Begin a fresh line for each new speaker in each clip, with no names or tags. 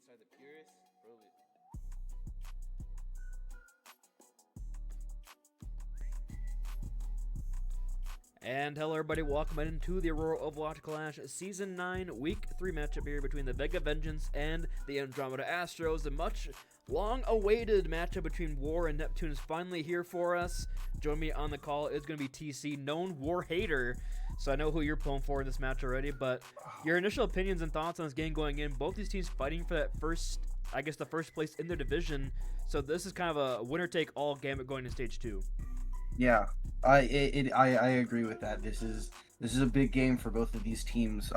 alongside the purest. Prove it.
And hello everybody, welcome into the Aurora Overwatch Clash Season 9 Week 3 matchup here between the Vega Vengeance and the Andromeda Astros. The much long-awaited matchup between War and Neptune is finally here for us. Join me on the call is going to be TC, known War hater. So I know who you're pulling for in this match already, but your initial opinions and thoughts on this game going in. Both these teams fighting for that first, I guess the first place in their division. So this is kind of a winner-take-all game going to Stage 2.
Yeah, I agree with that. This is a big game for both of these teams.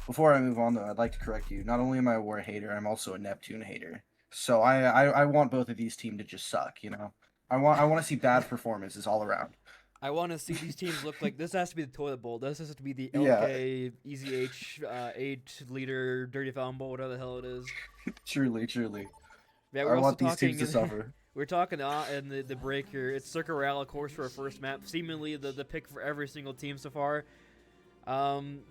Before I move on though, I'd like to correct you. Not only am I a War hater, I'm also a Neptune hater. So I want both of these teams to just suck, you know. I want to see bad performances all around.
I want to see these teams look like this. Has to be the toilet bowl. This has to be the
Yeah.
LK, Easy H, 8-liter, Dirty Fountain Bowl, whatever the hell it is.
Truly.
Yeah,
I
we're also
want these
talking.
teams to suffer.
We're talking in the break here. It's Circa Royale, of course, for our first map. Seemingly the pick for every single team so far. And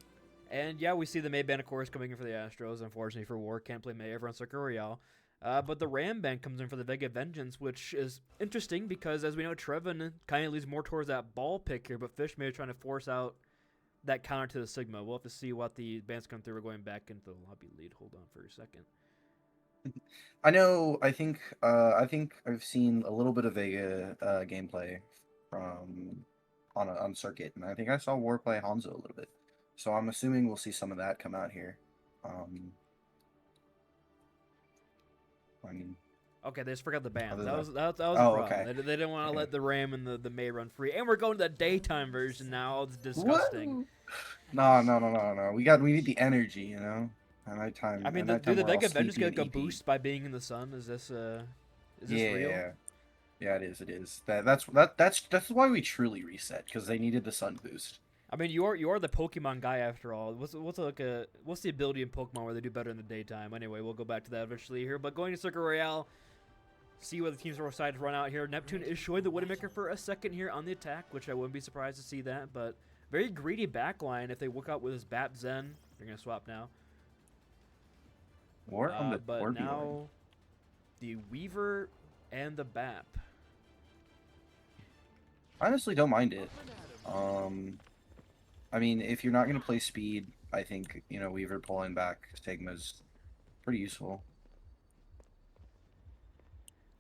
yeah, we see the May ban, of course, coming in for the Astros. Unfortunately for War, can't play May ever on Circa Royale. But the Ram ban comes in for the Vega Vengeance, which is interesting because, as we know, Trevin kind of leads more towards that ball pick here, but Fish may be trying to force out that counter to the Sigma. We'll have to see what the bans come through. We're going back into the lobby lead. Hold on for a second.
I think I've seen a little bit of Vega gameplay from on circuit, and I think I saw War play Hanzo a little bit. So I'm assuming we'll see some of that come out here. I mean,
Okay, they just forgot the bans.
Other
That
than-
was a
Oh,
problem.
okay.
They didn't want to
Okay.
let the Ram and the May run free. And we're going to the daytime version now. It's disgusting.
No. We need the energy, you know. At nighttime.
I mean,
at
do
nighttime
the
we're all
Vega Vengeance
sleepy
get like a
and EP.
boost by being in the sun? Is this
Yeah,
real?
yeah, it is. That's why we truly reset, because they needed the sun boost.
I mean, you are the Pokemon guy after all. What's the ability in Pokemon where they do better in the daytime? Anyway, we'll go back to that eventually here. But going to Circle Royale, see what the teams are excited to run out here. Neptune is showing the Widowmaker for a second here on the attack, which I wouldn't be surprised to see that. But very greedy backline if they work out with his Bap Zen. They're gonna swap now.
Or on the
But
or
now the Weaver and the Bap.
I honestly don't mind it. I mean, if you're not gonna play speed, I think, you know, Weaver pulling back Stigma's pretty useful.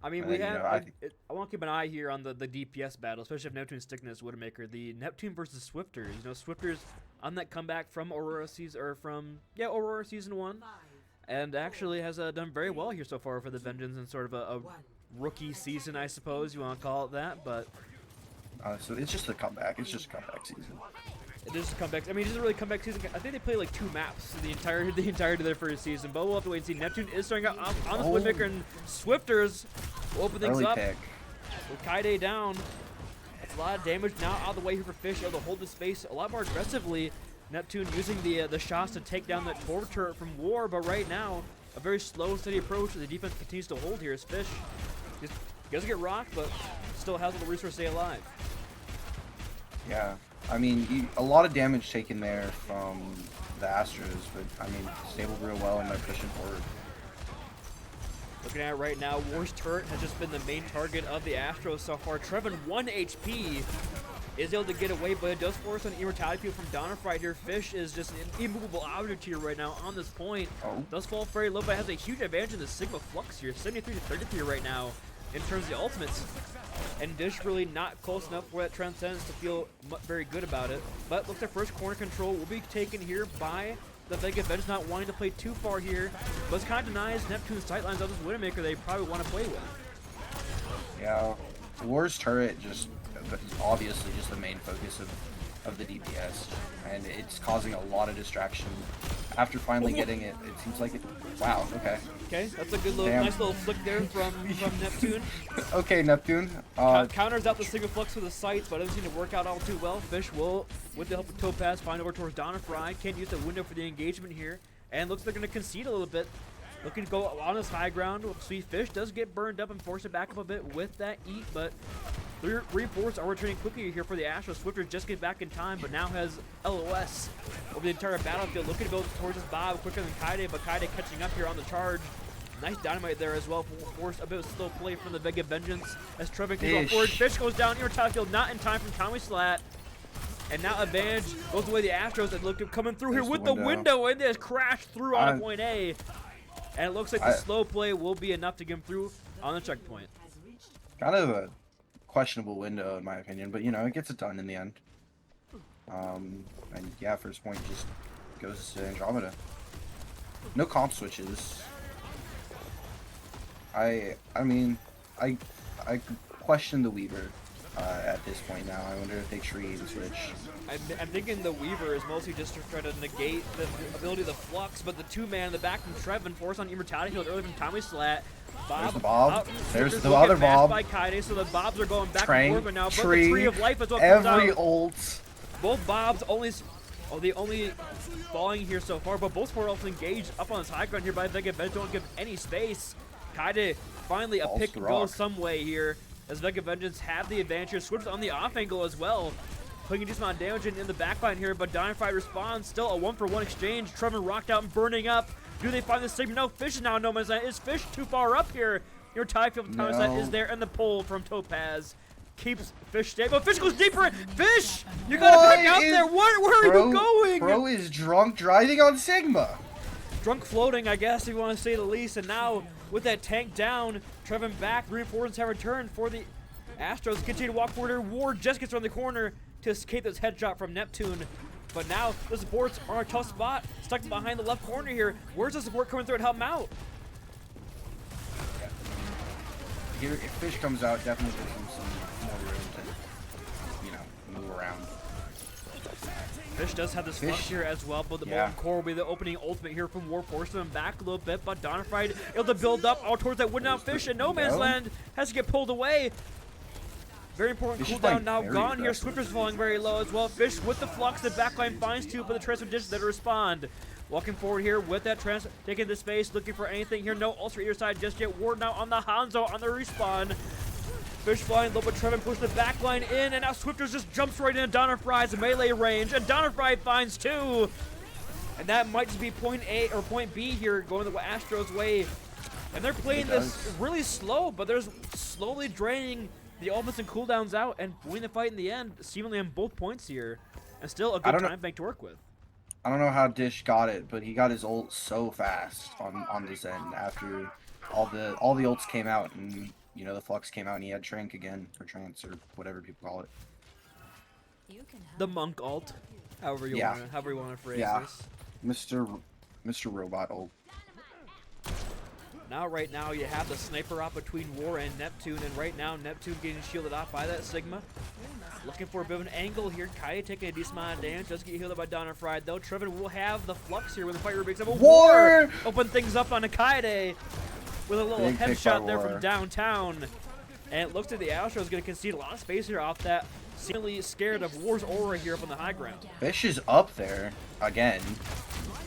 I mean,
And
we
then, you
have.
know,
I want to keep an eye here on the DPS battle, especially if Neptune's sticking this Widowmaker. The Neptune versus Swifters. You know, Swifters on that comeback from Aurora season Aurora season 1, and actually has done very well here so far for the Vengeance in sort of a rookie season, I suppose you want to call it that. But
So it's just a comeback. It's just a comeback season.
it is a comeback. I mean, it isn't really a comeback season. I think they played like 2 maps the entirety of their first season. But we'll have to wait and see. Neptune is starting out on the
Oh.
Widowmaker, and Swifters will open things
Early
up.
pick.
With Kaide down, that's a lot of damage now out of the way here for Fish, able to hold the space a lot more aggressively. Neptune using the shots to take down that forward turret from War, but right now, a very slow, steady approach. The defense continues to hold here as Fish just doesn't get rocked, but still has the resource to stay alive.
Yeah. I mean, a lot of damage taken there from the Astros, but I mean, stable real well and they're pushing forward.
Looking at it right now, War's turret has just been the main target of the Astros so far. Trevin, 1 HP, is able to get away, but it does force an immortality from Donnerfried here. Fish is just an immovable object here right now on this point.
Oh.
Does fall very low, but has a huge advantage in the Sigma Flux here. 73 to 33 right now in terms of the ultimates. And Dish really not close enough for that Transcendence to feel very good about it. But looks like first corner control will be taken here by the Vega Vengeance, not wanting to play too far here, but it kind of denies Neptune's sightlines of this Widowmaker they probably want to play with.
Yeah. War's turret just obviously just the main focus of the DPS, and it's causing a lot of distraction. After finally getting it, it seems like it. Wow. Okay.
Okay, that's a good little,
Damn.
nice little flick there from Neptune.
Okay, Neptune.
Counters out the Sigma Flux with the sights, but it doesn't seem to work out all too well. Fish will, with the help of Topaz, find over towards Donnerfry. Can't use the window for the engagement here, and looks like they're going to concede a little bit. Looking to go on this high ground. Sweet Fish does get burned up and forced to back up a bit with that eat, but reinforcements are returning quickly here for the Astros. Swifter just get back in time, but now has LOS over the entire battlefield, looking to go towards his Bob quicker than Kaide, but Kaide catching up here on the charge. Nice dynamite there as well. Forced a bit of slow play from the Vega Vengeance as Trevin can go forward. Fish goes down near top field, not in time from Tommy Slat. And now advantage goes away the Astros that look coming through here with the window, and this crash through on a point A. And it looks like the slow play will be enough to get him through on the checkpoint.
Kind of a questionable window in my opinion, but you know, it gets it done in the end. And yeah, first point just goes to Andromeda. No comp switches. I mean, I question the Weaver at this point now. I wonder if they tree and switch.
I'm thinking the Weaver is mostly just to try to negate the ability of the Flux, but the two-man in the back from Trevin forced on immortality field early from Tommy Slat.
There's the Bob. There's the other Bob.
By Kaide, so the Bobs are going back
Train,
and forth now, but
tree,
the Tree of Life is what comes out.
Every ult.
Both Bobs only falling here so far, but both four ults engaged up on this high ground here by Vega Vengeance. Don't give any space. Kaide finally a pick and go some way here as Vega Vengeance have the advantage here. Switches on the off angle as well, putting a decent amount of damage in the backline here, but Dynamite responds. Still a 1-for-1 exchange. Trevor rocked out and burning up. Do they find the Sigma? No, Fish is now no man's land. Is Fish too far up here? Your tie field from is there, and the pull from Topaz keeps Fish stable. Fish goes deeper. Fish, you gotta back out there. Where are you going?
Bro is drunk driving on Sigma.
Drunk floating, I guess, if you want to say the least. And now with that tank down, Trevin back, reinforcements have returned for the Astros. Continue to walk forward here. Ward just gets around the corner to escape this headshot from Neptune. But now the supports are in a tough spot, stuck behind the left corner here. Where's the support coming through to help him out?
Here, if Fish comes out, definitely gives him some more room to, you know, move around.
Fish does have this Flux here as well, but the Molten Core will be the opening ultimate here from War, forcing him back a little bit, but Donnerfied able to build up all towards that wooden out Fish, and No Man's Land has to get pulled away. Very important cooldown now gone here. Swifter's falling very low as well. Fish with the Flux, the backline finds two, but the transfer dishes that respond. Walking forward here with that transfer, taking the space, looking for anything here. No ultra either side just yet. Ward now on the Hanzo on the respawn. Fish flying low, but Trevin pushed the backline in, and now Swifters just jumps right into Donnerfry's melee range, and Donnerfry finds two. And that might just be point A or point B here, going the Astros' way. And they're playing this really slow, but they're slowly draining the ultimates and cooldowns out and winning the fight in the end, seemingly on both points here. And still a good time bank to work with.
I don't know how Dish got it, but he got his ult so fast on this end after all the ults came out, and you know the Flux came out, and he had Trank again, or Trance, or whatever people call it.
The Monk ult, however you want to phrase this.
Mr. Robot ult.
Now, right now, you have the sniper op between War and Neptune, and right now, Neptune getting shielded off by that Sigma. Looking for a bit of an angle here. Kaide taking a decent amount of damage. Does get healed by Donnerfried, though. Trevin will have the Flux here when the fight breaks up. War! Open things up on a Kaide with a little headshot there from downtown. And it looks like the Astros is going to concede a lot of space here off that. Seemingly scared of War's aura here up on the high ground.
Fish is up there again.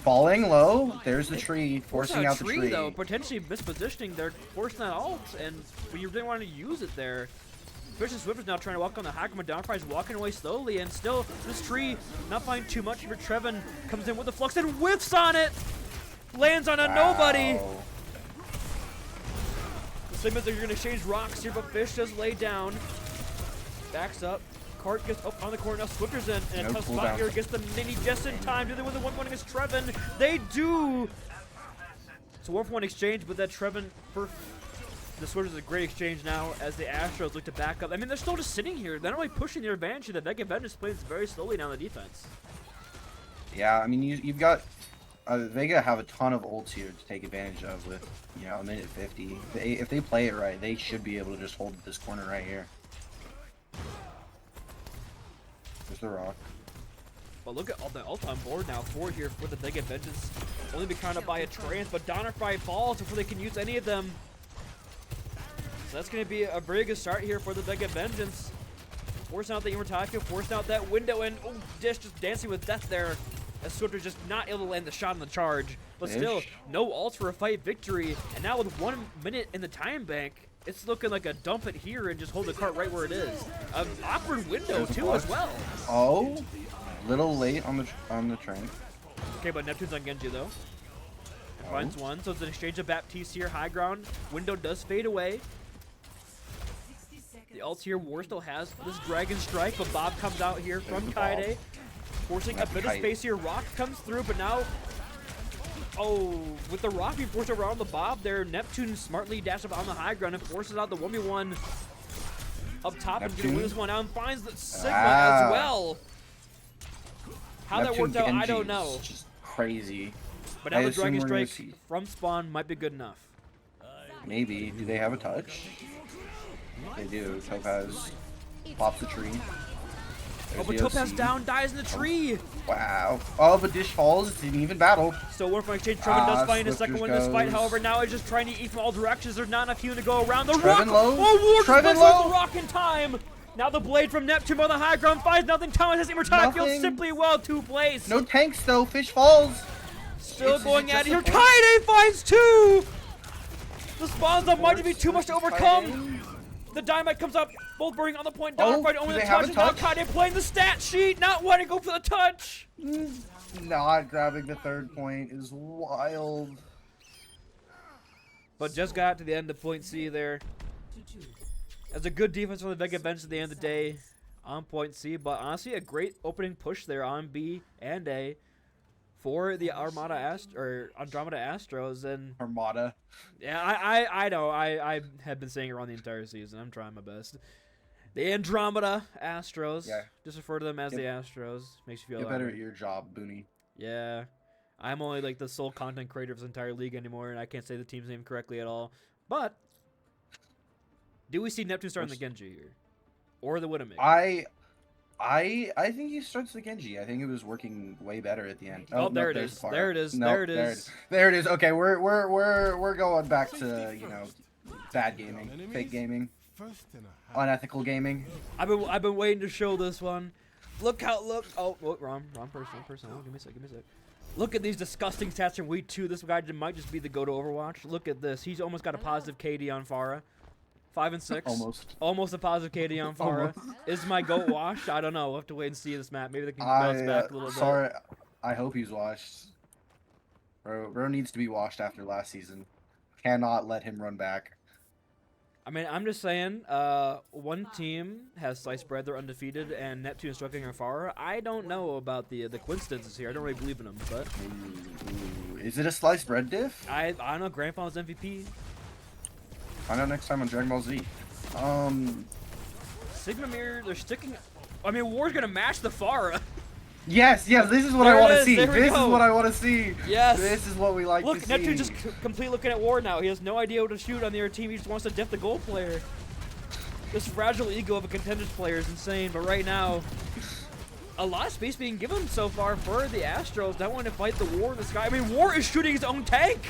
Falling low. There's the tree, forcing out the tree.
Though, potentially mispositioning. They're forcing that ult, and when you didn't want to use it there. Fish and Swift is now trying to walk on the high ground. Downfry is walking away slowly, and still this tree not finding too much for Trevin. Comes in with the Flux and whiffs on it. Lands on a nobody. The Sigmas are going to exchange rocks here, but Fish does lay down. Backs up. Cart gets up on the corner. Now Swifter's in a tough spot here. Gets the mini just in time. Do they win the 1-1 against Trevin? They do. It's a 1-for-1 exchange, but that Trevin for the Swifter's a great exchange now as the Astros look to back up. I mean, they're still just sitting here. They're not really pushing their advantage. The Vega Vengeance plays very slowly now on the defense.
Yeah, I mean, you've got Vega have a ton of ults here to take advantage of with, you know, a minute 50. If they play it right, they should be able to just hold this corner right here. There's the rock.
But look at all the ult on board now. 4 here for the Vega Vengeance. Only be counted by a Trance, but Donnerfry falls before they can use any of them. So that's going to be a very good start here for the Vega Vengeance. Forcing out the Immortality, forcing out that window, and Dish just dancing with death there. As Swifter's just not able to land the shot on the charge. But still, no ults for a fight victory. And now with 1 minute in the time bank, it's looking like a dump it here and just hold the cart right where it is. An awkward window too as well.
Little late on the train.
Okay, but Neptune's on Genji though. Finds one, so it's an exchange of Baptiste here. High ground. Window does fade away. The ult here, War still has this Dragon Strike, but Bob comes out here from Kaide, forcing a bit of space here. Rock comes through, but now, with the Rock being forced around the Bob there, Neptune smartly dashes up on the high ground and forces out the 1v1 up top and gonna win this one out and finds the Sigma as well. How that worked out, I don't know.
Just crazy.
But now the Dragon Strike from spawn might be good enough.
Maybe. Do they have a touch? They do. Topaz pops the tree.
Oh, but Topaz down, dies in the tree.
Wow. Oh, but Dish falls. It's an even battle.
So one from exchange. Trevin does find a second one in this fight. However, now it's just trying to eat from all directions. There's not enough healing to go around. The Rock.
Low.
Oh, War
Trevin
low. The Rock in time. Now the blade from Neptune on the high ground finds nothing. Thomas has immortality simply well to place.
No tanks though. Fish falls.
Still going at it here. Kaide finds two. The spawns up might be too much to overcome. The Dynamite comes up, both burning on the point. Downfight only the touch, and now Kaide playing the stat sheet, not wanting to go for the touch.
Not grabbing the third point is wild.
But just got to the end of point C there. That's a good defense from the Vega bench at the end of the day on point C, but honestly a great opening push there on B and A for the Andromeda Astros. And
Armada.
Yeah, I know. I have been saying it wrong the entire season. I'm trying my best. The Andromeda Astros. Yeah. Just refer to them as the Astros. Makes you feel
get better at your job, Booney.
Yeah. I'm only like the sole content creator of this entire league anymore, and I can't say the team's name correctly at all. But do we see Neptune starting the Genji here? Or the Widowmaker?
I think he starts the Genji. I think it was working way better at the end.
Oh, there it is. There it is. There it is.
There it is. Okay, we're going back to, you know, bad gaming, fake gaming, unethical gaming.
I've been waiting to show this one. Look. Oh, wrong person. Oh, give me a sec. Look at these disgusting stats from week 2. This guy might just be the go to Overwatch. Look at this. He's almost got a positive KD on Pharah. 5 and 6. Almost a positive KD on Pharah. Is my goat washed? I don't know. We'll have to wait and see this map. Maybe they can bounce back a little bit.
Sorry, I hope he's washed. Bro needs to be washed after last season. Cannot let him run back.
I mean, I'm just saying, one team has sliced bread, they're undefeated, and Neptune is struggling on Pharah. I don't know about the coincidences here. I don't really believe in them, but...
Is it a sliced bread diff?
I don't know. Grand Finals MVP.
Find out next time on Dragon Ball Z.
Sigma Mirror, they're sticking... I mean, War's gonna match the Pharah.
Yes, this is what I want to see. This is what I want to see.
Yes.
This is what we like to see.
Look, Neptune just completely looking at War now. He has no idea what to shoot on the other team. He just wants to diff the goal player. This fragile ego of a contenders player is insane, but right now, a lot of space being given so far for the Astros. Not wanting to fight the War in the sky. I mean, War is shooting his own tank.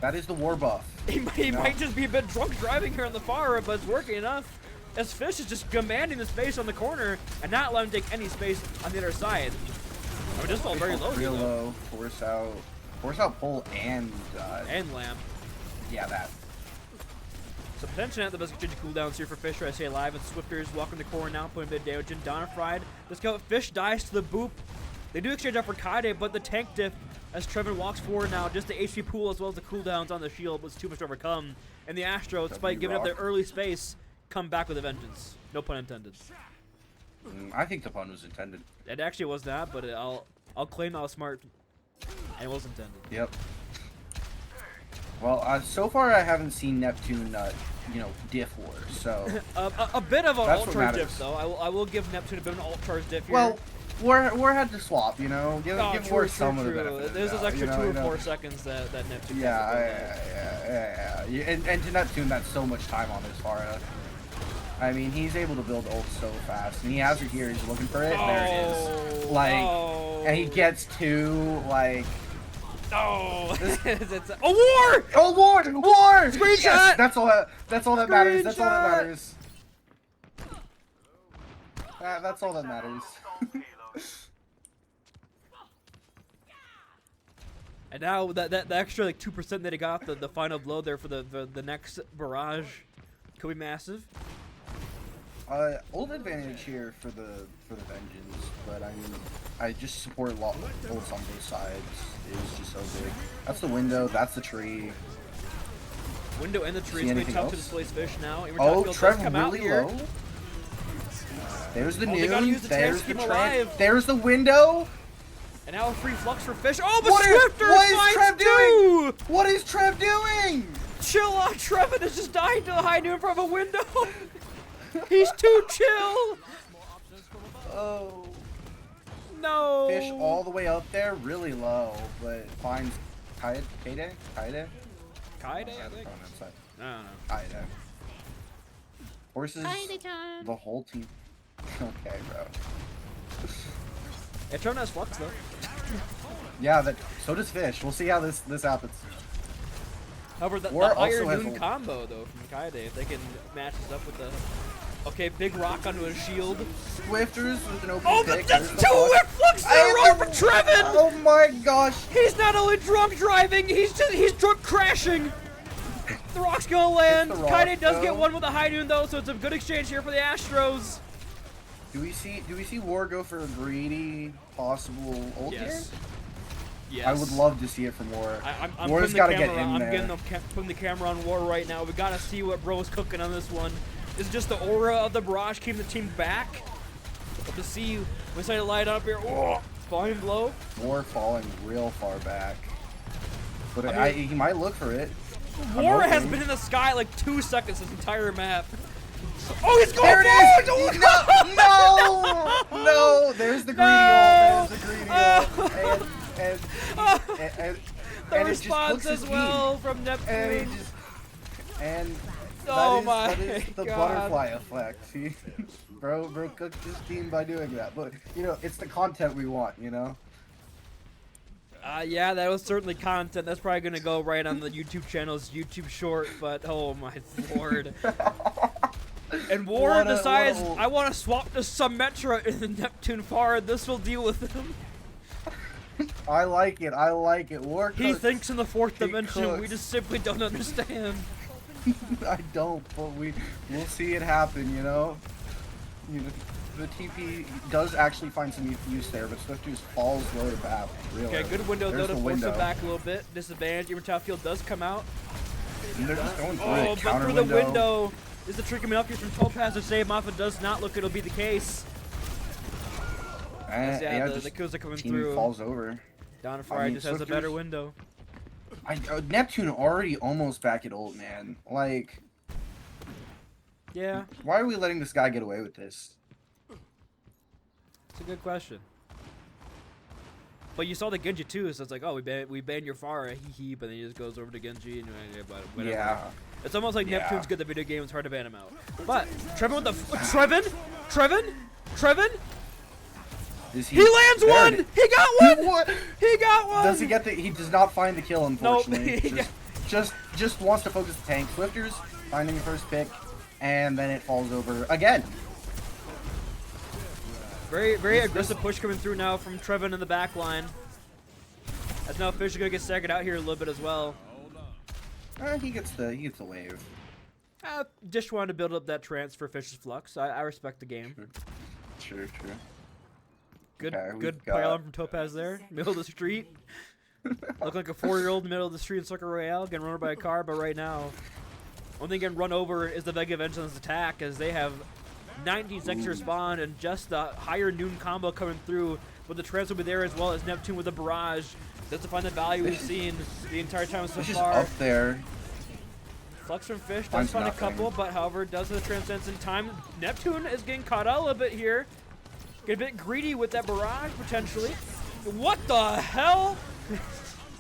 That is the War buff.
He might just be a bit drunk driving here on the Pharah, but it's working enough. As Fish is just commanding the space on the corner and not allowing him to take any space on the other side. I mean, this fell very low.
Real low. Force out pull and
lamp.
Yeah, that.
So potentially not the best exchange cooldowns here for Fish. I say live and Swifters walking the core now, putting a bit of damage in. Donna Fried. Let's go. Fish dies to the boop. They do exchange out for Kaide, but the tank diff as Trevin walks forward now. Just the HP pool as well as the cooldowns on the shield was too much to overcome. And the Astros, despite giving up their early space, come back with a vengeance. No pun intended.
I think the pun was intended.
It actually was not, but I'll claim I was smart. And it was intended.
Yep. Well, so far I haven't seen Neptune, diff war. So
a bit of an ult charge diff though. I will give Neptune a bit of an ult charge diff here.
Well, War had to swap, Give War some of the benefit.
There's those extra 2 or 4 seconds that Neptune.
Yeah. And to Neptune, that's so much time on his Pharah. I mean, he's able to build ult so fast, and he has it here. He's looking for it. There it is. And he gets 2.
Oh, War!
Oh, War!
Screenshot!
Yes, that's all that matters. That's all that matters. That's all that matters.
And now that extra 2% that he got off the final blow there for the next barrage could be massive.
Old advantage here for the Vengeance, but I mean, I just support ults on both sides. It's just so big. That's the window. That's the tree.
Window and the tree is going to be tough to displace Fish now.
Oh, Trev really low. There's the noon. There's the Trev. There's the window.
And now a free flux for Fish. Oh, but
what is Trev doing?
Two!
What is Trev doing?
Chill out, Trevin is just dying to the high noon from a window. He's too chill.
Oh.
No.
Fish all the way up there, really low, but finds Kaide?
Kaide, I think? No.
Kaide. Horses, the whole team. Okay, bro.
Yeah, Trevin has flux, though.
Yeah, so does Fish. We'll see how this happens.
However, the higher noon combo, though, from Kaide, if they can match this up with the... Okay, big rock onto his shield.
Swifters with an open
pick.
But
that's two whip flux in a row for Trevin!
Oh my gosh!
He's not only drunk driving, he's drunk crashing! The rock's gonna land. Kaide does get one with a high noon, though, so it's a good exchange here for the Astros.
Do we see War go for a greedy possible ult here?
Yes.
I would love to see it from War.
War's got to get in there. I'm putting the camera on War right now. We got to see what bro's cooking on this one. This is just the aura of the barrage keeping the team back. But to see, we decided to light up here. Oh, flying blow.
War falling real far back. But he might look for it.
War has been in the sky like 2 seconds this entire map. Oh, he's going
there it is! No! There's the greedy ult. There's the greedy ult.
The response as well from Neptune.
That is the butterfly effect. See? Bro cooked his team by doing that. But, you know, it's the content we want, you know?
Yeah, that was certainly content. That's probably going to go right on the YouTube channel's YouTube short, but oh my lord. And War decides, I want to swap to Symmetra in the Neptune Far, this will deal with him.
I like it. War cooks.
He thinks in the fourth dimension.
Cooks.
We just simply don't understand.
I don't, but we'll see it happen, you know? The TP does actually find some use there, but Swift just falls low to BAP.
Okay, good window though to force it back a little bit. Disadvantage, even top field does come out.
And they're just going through
it. But through the window. Is the trick coming up here from Topaz to save him off? It does not look it'll be the case. The kills are coming through.
Falls over.
Down Fry just has a better window.
Neptune already almost back at ult, man. Like,
yeah.
Why are we letting this guy get away with this?
It's a good question. But you saw the Genji too, so it's like, oh, we banned your Pharah, hee, but then he just goes over to Genji and whatever.
Yeah.
It's almost like Neptune's good at the video game. It's hard to ban him out. But Trevin with the Trevin. He lands one. He got one. He got one.
Does he get the? He does not find the kill, unfortunately.
Nope.
just wants to focus the tank. Swifters finding the first pick, and then it falls over again.
Very aggressive push coming through now from Trevin in the back line. As now Fish is gonna get staggered out here a little bit as well.
He gets the wave.
Just wanted to build up that transfer Fish's flux. I respect the game.
True.
Good pylon from Topaz there, middle of the street. Look like a 4-year-old in the middle of the street in Circle Royale, getting run over by a car. But right now, only thing getting run over is the Vega Vengence attack, as they have 19 seconds to respond, and just the higher noon combo coming through. But the transfer will be there as well as Neptune with the barrage. Doesn't find the value we've seen the entire time so far.
Up there.
Flux from Fish does find a couple, but however does the transcendence in time. Neptune is getting caught out a little bit here. Get a bit greedy with that barrage potentially. What the hell?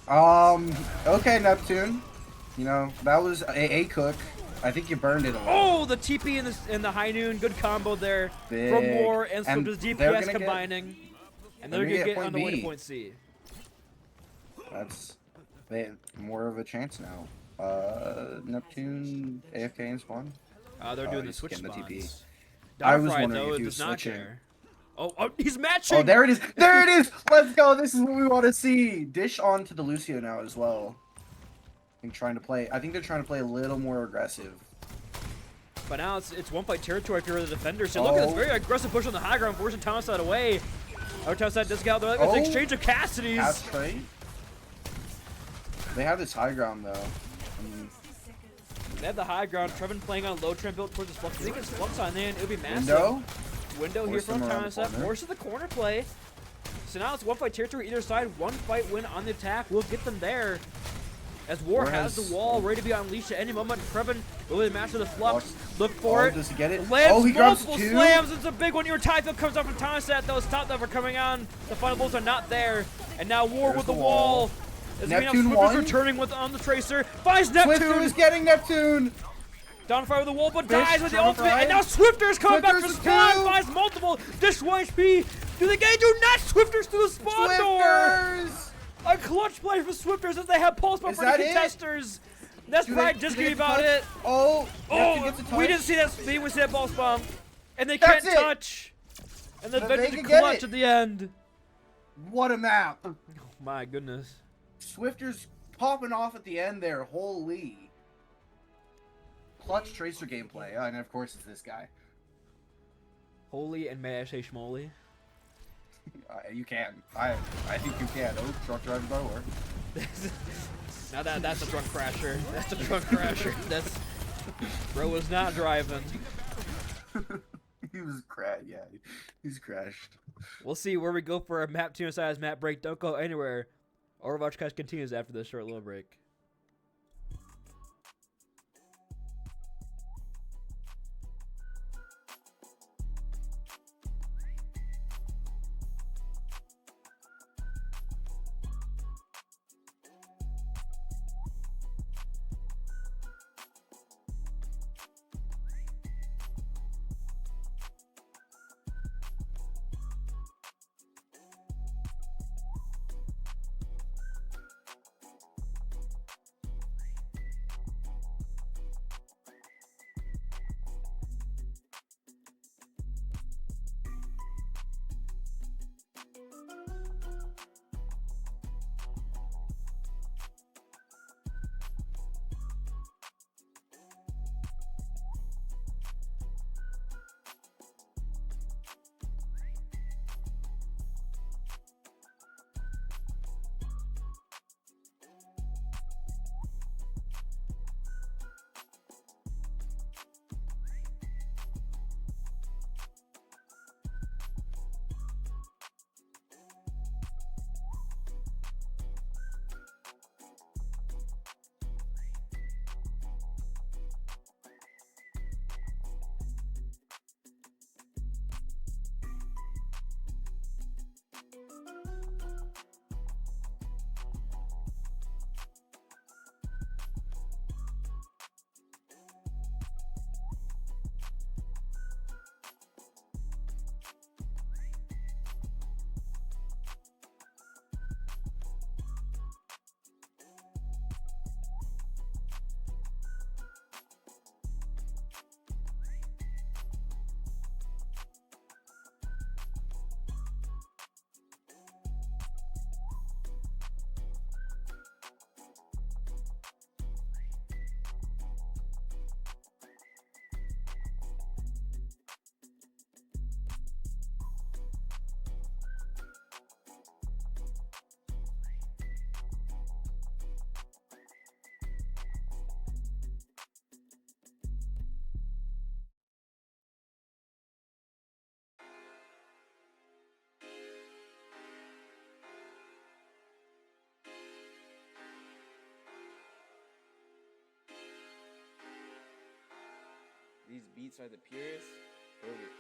Okay, Neptune. You know, that was a cook. I think you burned it a little.
Oh, the TP in the high noon. Good combo there from War and Swift's DPS combining. And they're going to get on the way to point C.
That's more of a chance now. Neptune, AFK and spawn.
They're doing the switch spawns.
I was wondering if he was switching.
Oh, he's matching!
Oh, there it is! There it is! Let's go! This is what we want to see! Dish on to the Lucio now as well. I think they're trying to play a little more aggressive.
But now it's one-fight territory if you're the defender. So look at this very aggressive push on the high ground, forcing Thomaside away. Or Thomaside does get out there. It's an exchange of Cassidy's.
That's right. They have this high ground though.
They have the high ground. Trevin playing on a low trend build towards his flux. I think it's flux on there, and it would be massive. Window here from Thomaside. Forces the corner play. So now it's one-fight territory either side. One fight win on the attack will get them there. As War has the wall ready to be unleashed at any moment. Trevin will match with the flux. Look for it.
Does he get it?
Lands
he grabs
multiple
two.
slams. It's a big one. Your Typhoon comes up from Thomaside. Those top that are coming on. The final bolts are not there. And now War with the wall.
Neptune
Swifter's returning with on the Tracer. Finds Neptune.
Swifter is getting Neptune.
Down fire with the wall, but dies with the ultimate. And now Swifter's coming back for spawn. Finds multiple. Dish 1 HP. Do they get? Do not Swifters to the spawn door. A clutch play for Swifters as they have pulse bomb for the contesters. That's right, just give me about it.
Oh,
we didn't see that speed. We see that pulse bomb. And they can't touch. And the Vengence clutch at the end.
What a map.
Oh my goodness.
Swifters popping off at the end there. Holy. Clutch Tracer gameplay. Oh, and of course it's this guy.
Holy, and may I say schmoly?
You can. I think you can. Oh, truck driver by work.
Now that's a drunk crasher. That's a drunk crasher. That's bro was not driving.
He was yeah, he's crashed.
We'll see where we go for a map 2 size map break. Don't go anywhere. Overwatch Cast continues after this short little break.
These beats are the purest. Perfect.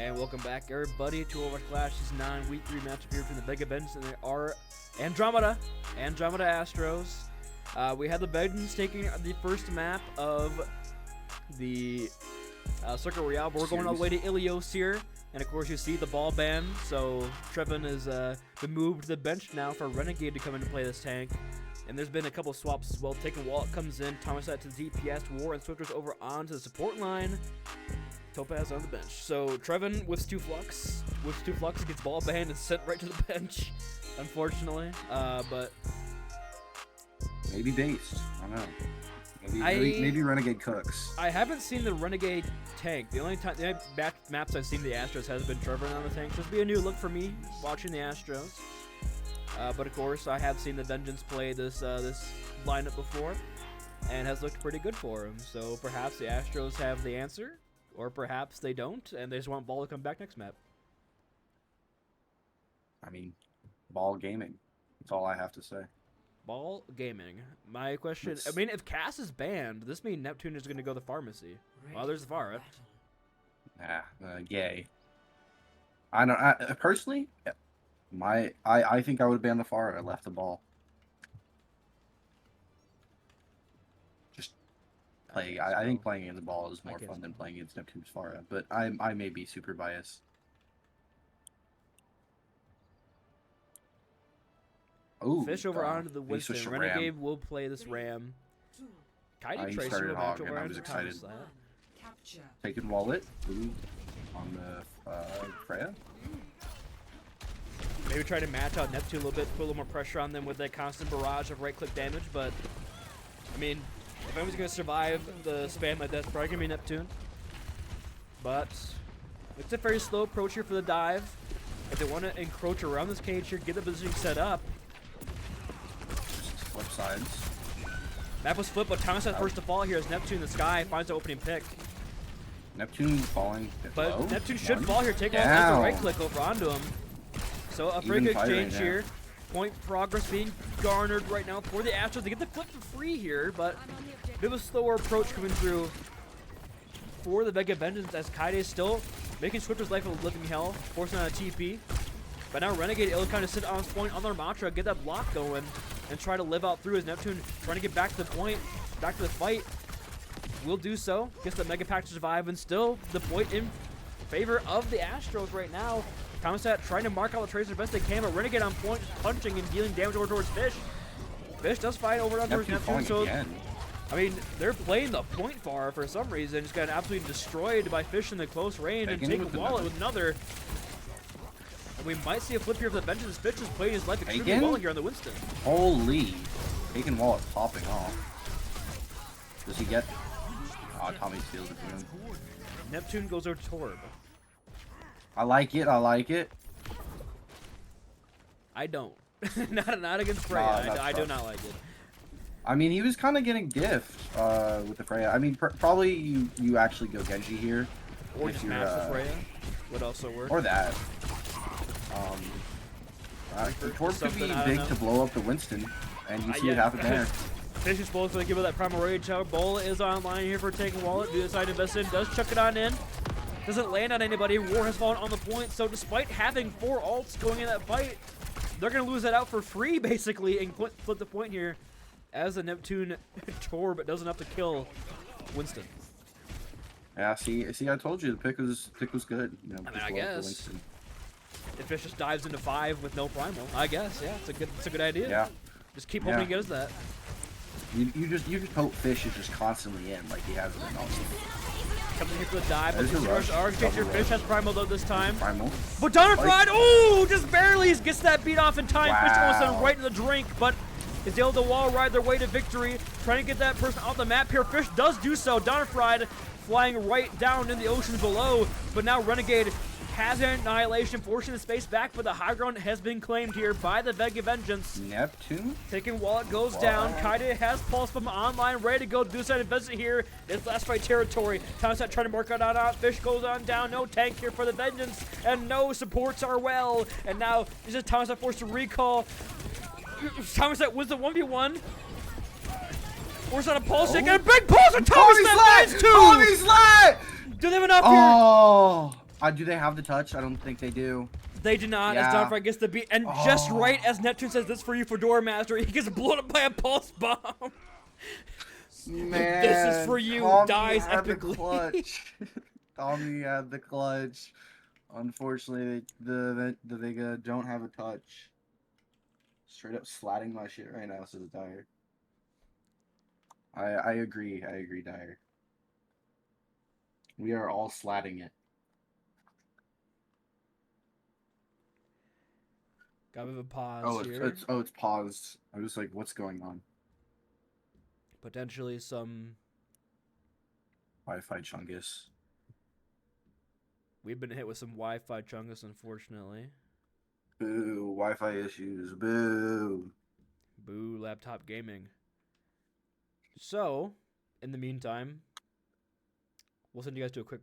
And welcome back, everybody, to Overwatch Clash Season 9 Week 3 matchup here between the Vega Vengence and our Andromeda Astros. We had the Vengence taking the first map of the Circuit Royale, but we're going all the way to Ilios here. And of course, you see the ball ban, so Trevin has been moved to the bench now for Renegade to come in and play this tank. And there's been a couple swaps as well. Taking Wallet comes in, Thomas to DPS, War and Swifters over onto the support line. Topaz on the bench. So Trevin with 2 Flux. With 2 Flux gets ball banned and sent right to the bench, unfortunately. But
maybe based. I don't know. Maybe Renegade cooks.
I haven't seen the Renegade tank. The only maps I've seen the Astros has been Trevin on the tank. So this will be a new look for me watching the Astros. But of course, I have seen the Vengence play this lineup before, and has looked pretty good for him. So perhaps the Astros have the answer, or perhaps they don't, and they just want Ball to come back next map.
I mean, Ball gaming. That's all I have to say.
Ball gaming. My question, I mean, if Cass is banned, this means Neptune is going to go to Pharmacy. Well, there's the Pharah.
Yay. I personally, I think I would ban the Pharah. I left the Ball. Just play. I think playing against the Ball is more fun than playing against Neptune's Pharah, but I may be super biased. Ooh,
Fish over onto the Winston. Renegade will play this Ram. Kaidi Tracer will match over onto the
excited. Taking Wallet on the Freya.
Maybe try to match out Neptune a little bit, put a little more pressure on them with that constant barrage of right-click damage, but I mean, if anyone's going to survive the spam like that, it's probably going to be Neptune. But it's a very slow approach here for the dive. If they want to encroach around this cage here, get the positioning set up.
Flip sides.
Map was flipped, but Thomas has first to fall here as Neptune in the sky finds the opening pick.
Neptune falling.
But
low.
Neptune should fall here, take off the right-click over onto him. So a pretty good exchange here. Point progress being garnered right now for the Astros. They get the flip for free here, but a bit of a slower approach coming through for the Vega Vengence as Kaide is still making Swifter's life a living hell, forcing on a TP. But now Renegade able to kind of sit on his point on their mantra, get that block going, and try to live out through as Neptune trying to get back to the point, back to the fight. Will do so. Gets the Mega Pack to survive, and still the point in favor of the Astros right now. Thomasat trying to mark out the Tracer as best they can, but Renegade on point, punching and dealing damage over towards Fish. Fish does fight over towards Neptune, so I mean, they're playing the point far for some reason. Just got absolutely destroyed by Fish in the close range and take Wallet with another. And we might see a flip here for the Vengence. Fish is playing his life extremely well here on the Winston.
Holy. Taking Wallet popping off. Does he get... Oh, Tommy steals it from him.
Neptune goes over to Torb.
I like it. I like it.
I don't. not against Freya. I do not like it.
I mean, he was kind of getting diffed with the Freya. I mean, probably you actually go Genji here.
Or just match the Freya. Would also work.
Or that. Torb could be big to blow up the Winston, and you see it happen there.
Fish is supposed to give it that Primal Rage. Bola is online here for taking Wallet. Do decide to invest in. Does chuck it on in. Doesn't land on anybody. War has fallen on the point. So despite having 4 ults going in that fight, they're going to lose that out for free, basically, and flip the point here as the Neptune Torb does enough to kill Winston.
Yeah, see, I told you the pick was good. You know,
I mean, I guess. If Fish just dives into 5 with no primal, I guess, yeah, it's a good idea.
Yeah.
Just keep hoping he gets that.
You just hope Fish is just constantly in, like he has been also.
Coming here for the dive. Architecture. Fish has primal though this time.
Primal.
But Donnerfried, ooh, just barely gets that beat off in time. Fish almost done right in the drink, but is able to wall ride their way to victory. Trying to get that person off the map here. Fish does do so. Donnerfried flying right down in the ocean below, but now Renegade has an annihilation, forcing the space back, but the high ground has been claimed here by the Vega Vengence.
Neptune?
Taking Wallet goes down. Kaide has Pulse from online, ready to go. Do side invest here. It's last fight territory. Thomasat trying to mark out on. Fish goes on down. No tank here for the Vengence, and no supports are well. And now this is Thomasat forced to recall. Thomasat wins the 1v1. Forced on a pulse and a big pulse, and Thomasat finds 2!
Tommy's lit!
Do they have enough here?
Do they have the touch? I don't think they do.
They do not, as
Yeah.
Donfry gets the beat, and just right as Neptune says this for you for Door Master, he gets blown up by a pulse bomb.
Man,
This is for you,
Tommy
dies
had the
epically.
clutch. Tommy had the clutch. Unfortunately, the Vega don't have a touch. Straight up slatting my shit right now, says Dyer. I agree. I agree, Dyer. We are all slatting it.
Got a bit of a pause here.
It's paused. I was like, what's going on?
Potentially some.
Wi-Fi chungus.
We've been hit with some Wi-Fi chungus, unfortunately.
Boo, Wi-Fi issues. Boo.
Boo, laptop gaming. So, in the meantime, we'll send you guys to a quick.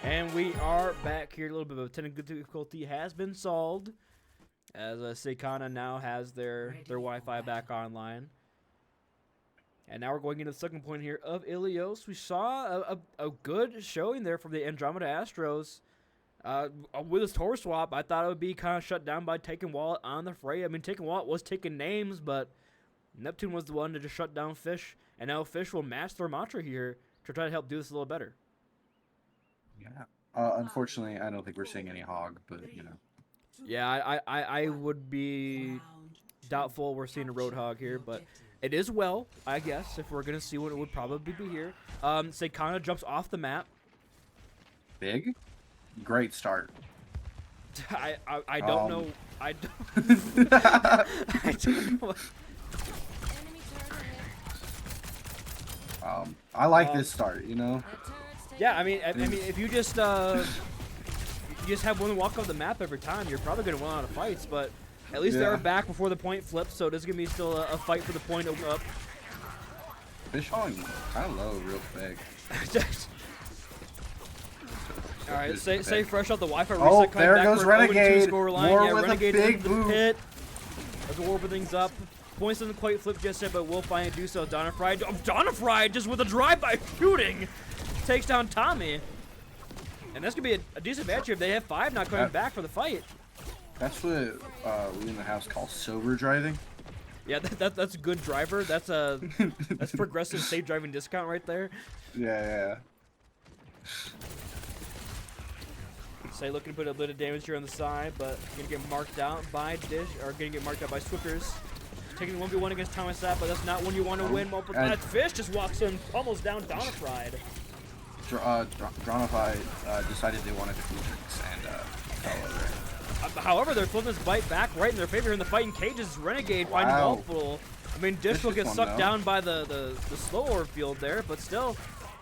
And we are back here. A little bit of technical difficulty has been solved, as Seikana now has their Wi-Fi back online. And now we're going into the second point here of Ilios. We saw a good showing there from the Andromeda Astros. With his tour swap, I thought it would be kind of shut down by Taken Wallet on the fray. I mean, Taken Wallet was taking names, but Neptune was the one to just shut down Fish. And now Fish will match their mantra here to try to help do this a little better.
Yeah. Unfortunately, I don't think we're seeing any hog, but you know.
Yeah, I would be doubtful we're seeing a Roadhog here, but it is well, I guess, if we're going to see what it would probably be here. Seikana jumps off the map.
Big? Great start.
I don't know. I don't, I don't know.
I like this start, you know?
Yeah, I mean, if you just have one walk off the map every time, you're probably going to win a lot of fights, but at least they are back before the point flips, so it is going to be still a fight for the point up.
Fish falling kind of low real quick.
All right, say fresh off the Wi-Fi reset.
Oh,
coming
there
back
goes
for an 0-2
Renegade.
score line.
War
Yeah,
with
Renegade
a big
into the
boot.
pit. Let's warp things up. Points doesn't quite flip just yet, but will finally do so. Donafry just with a drive-by shooting takes down Tommy. And that's going to be a decent match if they have 5 not coming back for the fight.
That's what we in the house call sober driving.
Yeah, that's a good driver. That's that's progressive safe driving discount right there.
Yeah.
Say looking to put a bit of damage here on the side, but gonna get marked out by Dish, or gonna get marked out by Swifters. taking 1v1 against Thomas that, but that's not when you want to win. But that Fish just walks in, pummels down Donafried.
Dronify decided they wanted to Drinks and fell over.
However, they're flipping this bite back right in their favor in the fighting cages. Renegade finding multiple. I mean, Dish will get sucked down by the slow orb field there, but still,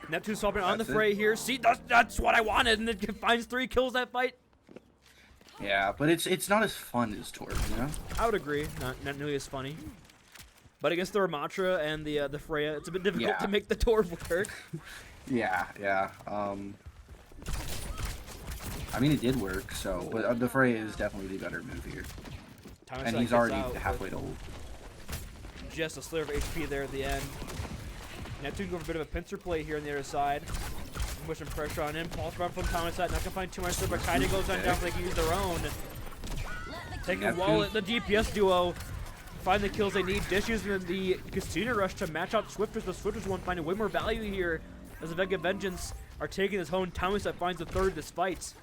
Neptune swapping on the fray here. See, that's what I wanted, and then finds 3 kills that fight.
Yeah, but it's not as fun as Torb, you know?
I would agree, not nearly as funny. But against the Ramatra and the Freya, it's a bit difficult to make the Torb work.
Yeah. I mean, it did work, so, but the Freya is definitely the better move here. And he's already halfway to ult.
Just a sliver of HP there at the end. Neptune going for a bit of a pincer play here on the other side. Pushing pressure on him. Pulse run from Thomas not gonna find too much there, but Kaide goes on down so they can use their own. Taking Wallet, the DPS duo. Find the kills they need. Dish using the Casino Rush to match out Swifters, but Swifters won't find way more value here as the Vega Vengence are taking this home. Thomas finds the 3rd this fight.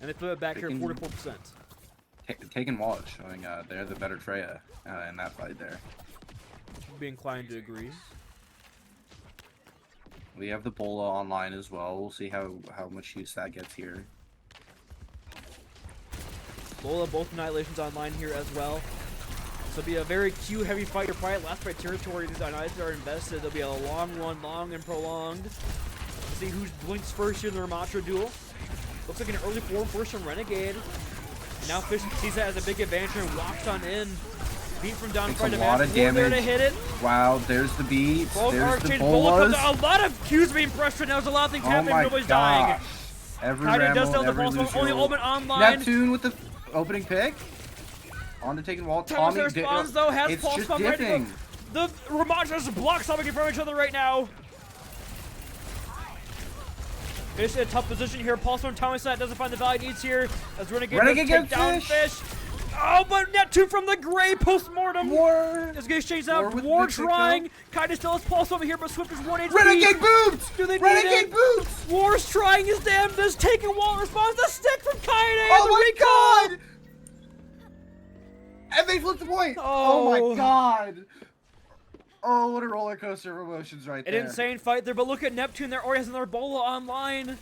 And they flip it back here at 44%.
Taking Wallet, showing they're the better Freya in that fight there.
Be inclined to agree.
We have the Bola online as well. We'll see how much use that gets here.
Bola, both Annihilations online here as well. So it'll be a very Q-heavy fight. You're probably last fight territory. These Annihilations are invested. There'll be a long one, long and prolonged. Let's see who blinks first here in the Ramatra duel. Looks like an early form first from Renegade. And now Fish sees that as a big advantage and walks on in. Beat from down front
of lot of damage.
There to hit it.
Wow, there's the beat. There's the
Bolas. A lot of Qs being pressed right now. There's a lot of things happening. Nobody's dying.
Kaide
does tell the false only ultimate online.
Neptune with the opening pick. On to taking Wall.
Tommy responds though, has pulse pump ready to go. The Ramatras block something from each other right now. Fish in a tough position here. Pulse from Thomas doesn't find the value he needs here. As Renegade take down Fish. Oh, but Neptune from the gray post-mortem.
War.
Is going to change out. War trying. Kaide still has pulse over here, but Swift is 1 HP.
Renegade boots!
Do they
Renegade boots!
War's trying his damnedest. Taking Wall responds. The stick from Kaide.
Oh my god! And they flipped the point. Oh my god. Oh, what a roller coaster of emotions right there.
An insane fight there, but look at Neptune there. Already has another Bola online.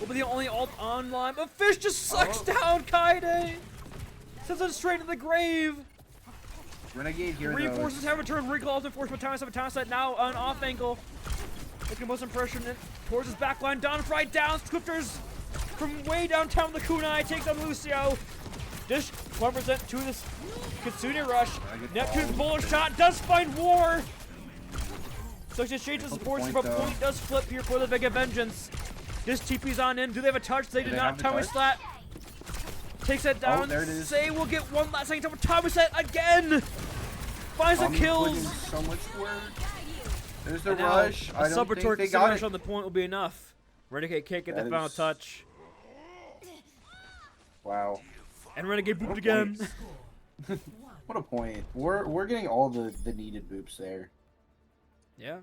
Will be the only ult online, but Fish just sucks down Kaide. Sends it straight to the grave.
Renegade here.
Reinforces have returned. Recalls enforcement. Thomas now on off angle. Looking to put some pressure towards his backline. Donafried down. Swifters from way downtown. The Kunai takes on Lucio. Dish 1% to this Kitsune rush. Neptune's bullet shot does find War. So she exchanges supports, but point does flip here for the Vega Vengence. This TP's on in. Do they have a touch? They do not. Tommy Slat takes that down.
There it is.
Say we'll get one last second. Tommy Slat again finds the kills.
So much work. There's the rush.
A sub-retort rush on the point will be enough. Renegade can't get the final touch.
Wow.
And Renegade booped again.
What a point. We're getting all the needed boops there.
Yeah.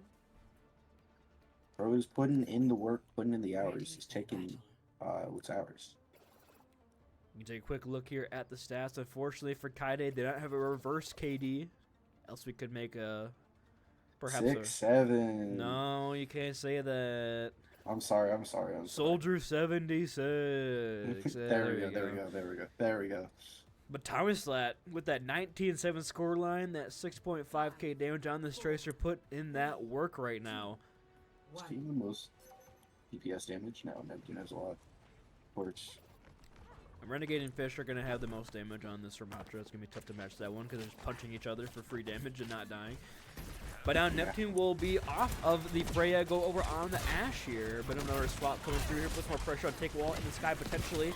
Bro is putting in the work, putting in the hours. He's taking what's ours.
You can take a quick look here at the stats. Unfortunately for Kaide, they don't have a reverse KD. Else we could make a perhaps
6-7.
No, you can't say that.
I'm sorry.
Soldier 76.
There we go.
But Thomas Slat with that 19-7 scoreline, that 6.5k damage on this Tracer, put in that work right now.
Is he the most DPS damage? No, Neptune has a lot. Works.
Renegade and Fish are going to have the most damage on this Ramatra. It's going to be tough to match that one because they're just punching each other for free damage and not dying. But now Neptune will be off of the Freya, go over on the Ashe here. But another swap coming through here, puts more pressure on Take Wall in the sky potentially.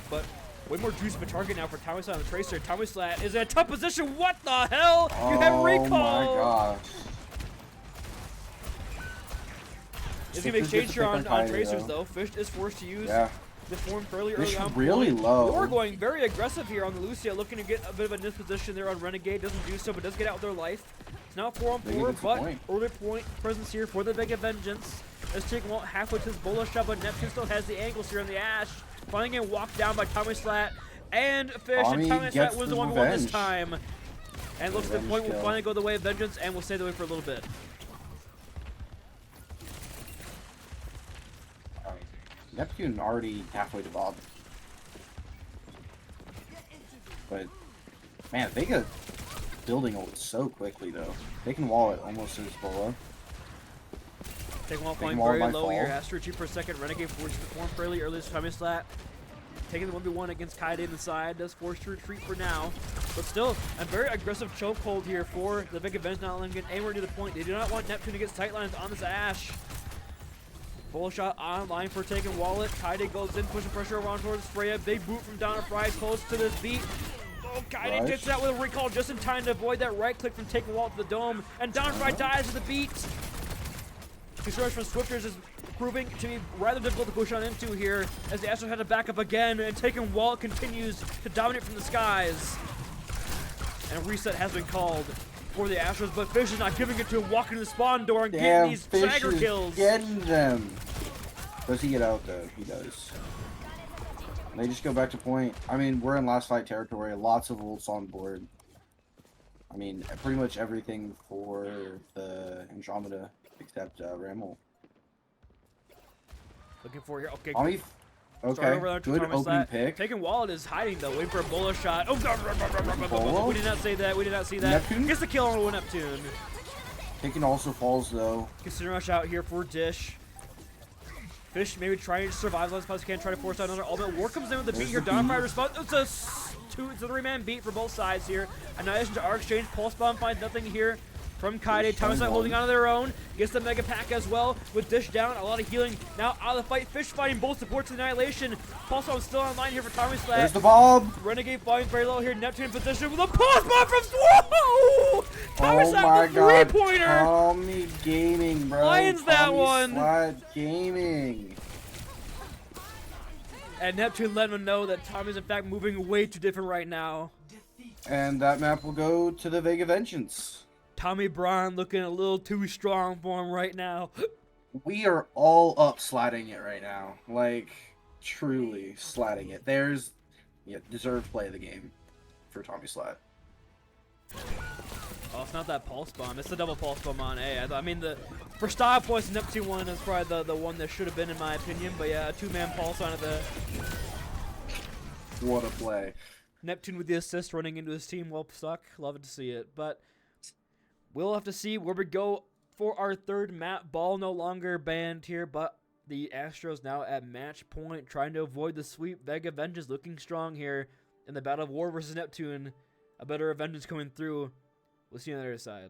But way more juice of a target now for Thomas on the Tracer. Thomas Slat is in a tough position. What the hell? You have recall.
Oh my gosh.
It's going to be exchanged here on Tracers though. Fish is forced to use the form fairly early on.
Really low.
We're going very aggressive here on the Lucio, looking to get a bit of a disposition there on Renegade. Doesn't do so, but does get out with their life. It's now 4-on-4, but early point presence here for the Vega Vengence. Let's take Walt halfway to his Bola shot, but Neptune still has the angles here on the Ashe. Finally getting walked down by Tommy Slat and Fish, and Tommy Slat was the 1-1 this time. And it looks like the point will finally go the way of Vengeance, and will stay the way for a little bit.
Neptune already halfway to Bob. But, man, Vega building ult so quickly, though. They can wall it almost as Bola.
Taking wall flying very low here. Has to retreat for a second. Renegade forces to form fairly early this time slat. Taking the 1v1 against Kaide in the side. Does force to retreat for now. But still, a very aggressive chokehold here for the Vega Vengence, not letting get anywhere to the point. They do not want Neptune to get tight lines on this Ashe. Full shot online for taking Wallet. Kaide goes in, pushing pressure around towards Freya. Big boot from Donna Fry close to this beat. Oh, Kaide gets that with a recall just in time to avoid that right click from taking Wallet to the dome. And Donna Fry dies to the beat. Consideration from Swifters is proving to be rather difficult to push on into here as the Astros had to back up again, and taking Wallet continues to dominate from the skies. And a reset has been called for the Astros, but Fish is not giving it to him, walking to the spawn door and getting these stagger kills.
Getting them. Does he get out though? He does. They just go back to point. I mean, we're in last fight territory. Lots of ults on board. I mean, pretty much everything for the Andromeda except Ramel.
Looking for here. Okay.
Okay. Good opening pick.
Taking Wallet is hiding though, waiting for a Bola shot. Oh, we did not say that. We did not see that.
Neptune
gets the kill on Neptune.
Taking also falls though.
Consider rush out here for Dish. Fish maybe trying to survive as much as can, try to force out another ultimate. War comes in with the beat here. Donfire response. It's a 3-man beat for both sides here. Annihilation to Arc Exchange. Pulse Bomb finds nothing here from Kaide. Thomas holding on to their own. Gets the Mega Pack as well with Dish down. A lot of healing now out of the fight. Fish fighting both supports to Annihilation. Pulse Bomb still online here for Tommy Slat.
There's the Bob.
Renegade flying very low here. Neptune in position with a Pulse Bomb from Whoa! Tommy Slat with a 3-pointer.
Tommy Gaming, bro.
Lions that one.
Slat Gaming.
And Neptune let him know that Tommy's in fact moving way too different right now.
And that map will go to the Vega Vengeance.
Tommy Braun looking a little too strong for him right now.
We are all up slatting it right now. Like, truly slatting it. There's deserved play of the game for Tommy Slat.
Oh, it's not that Pulse Bomb. It's the double Pulse Bomb on A. I mean, for style points, Neptune 1 is probably the one that should have been in my opinion. But yeah, a 2-man Pulse on the...
What a play.
Neptune with the assist running into his team. Well, suck. Love to see it. But we'll have to see where we go for our third map. Ball no longer banned here, but the Astros now at match point, trying to avoid the sweep. Vega Vengence looking strong here in the Battle of War versus Neptune. A better Vengeance coming through. We'll see you on the other side.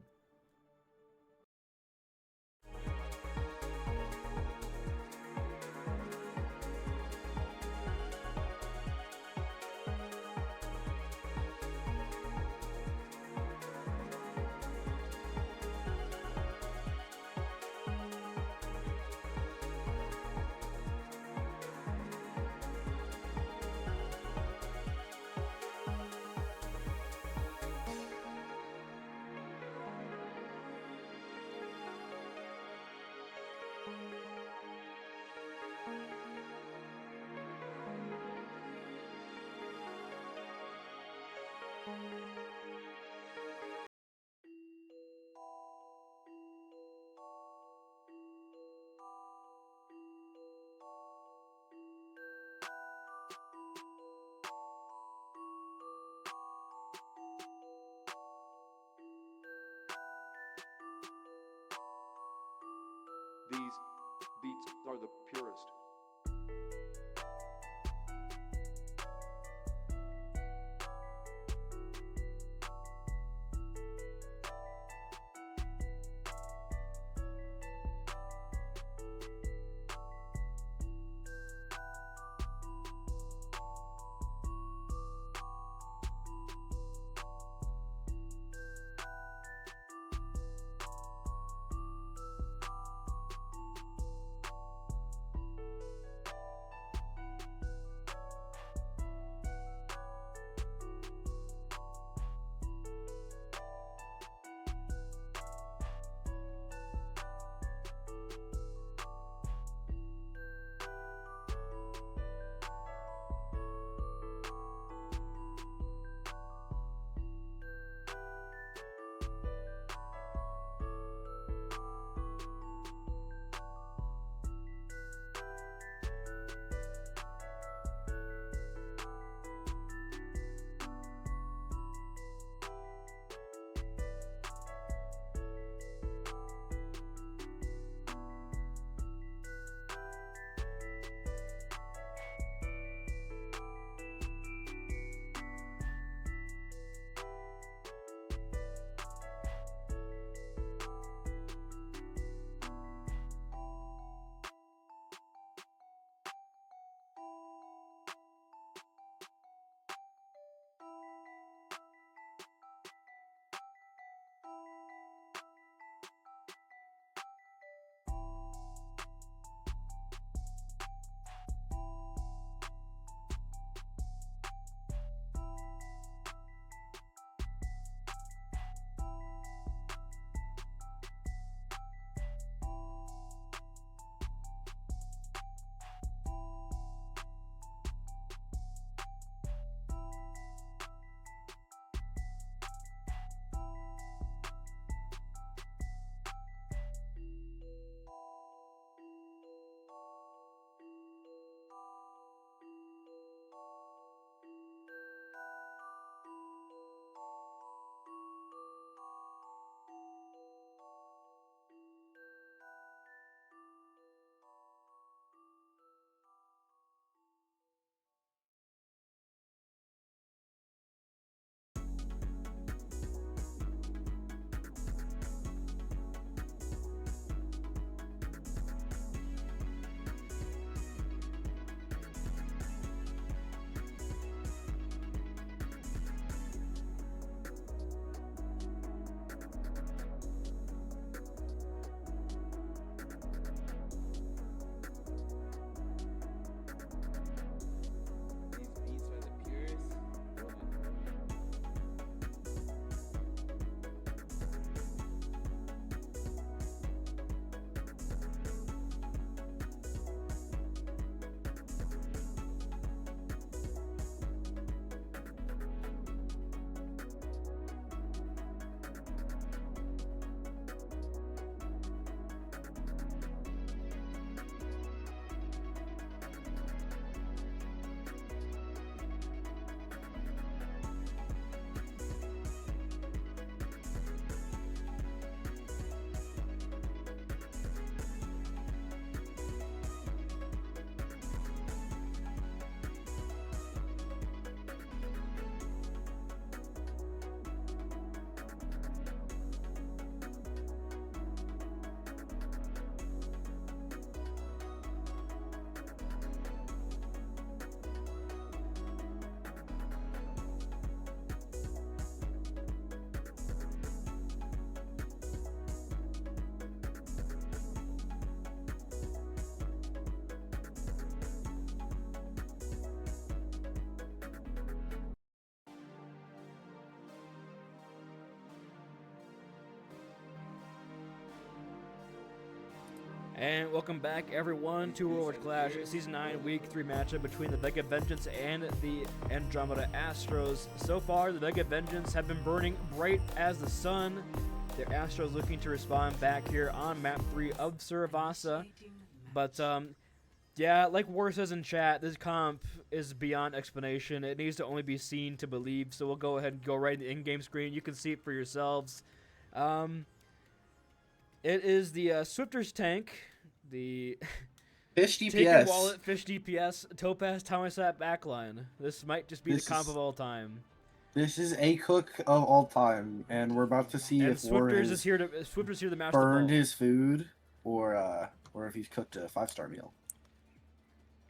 These beats are the purest.
And welcome back, everyone, to Overwatch Clash Season 9 Week 3 matchup between the Vega Vengence and the Andromeda Astros. So far, the Vega Vengence have been burning bright as the sun. The Astros looking to respond back here on Map 3 of Suravasa. But, yeah, like War says in chat, this comp is beyond explanation. It needs to only be seen to believe, so we'll go ahead and go right in the in-game screen. You can see it for yourselves. It is the Swifter's tank, the
Fish
Taken
DPS.
Wallet, Fish DPS, Topaz, Towersat backline. This might just be
This
the comp
is-
of all time.
This is a cook of all time, and we're about to see
And
if War
Swifters
has
is here to match the
burned
ball.
his food or if he's cooked a 5-star meal.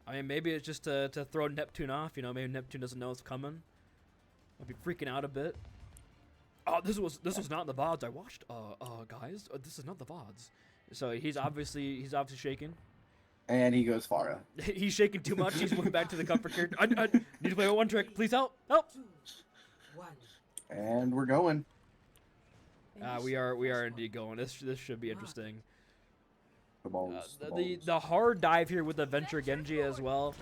I mean, maybe it's just to throw Neptune off. You know, maybe Neptune doesn't know it's coming. Might be freaking out a bit. Oh, this was not in the VODs I watched. Guys, this is not the VODs. So he's obviously shaking.
And he goes Farah.
He's shaking too much. He's moving back to the comfort character. I need to play one trick. Please help! Help!
And we're going.
We are indeed going. This should be interesting.
The balls.
The hard dive here with the Venture Genji as well.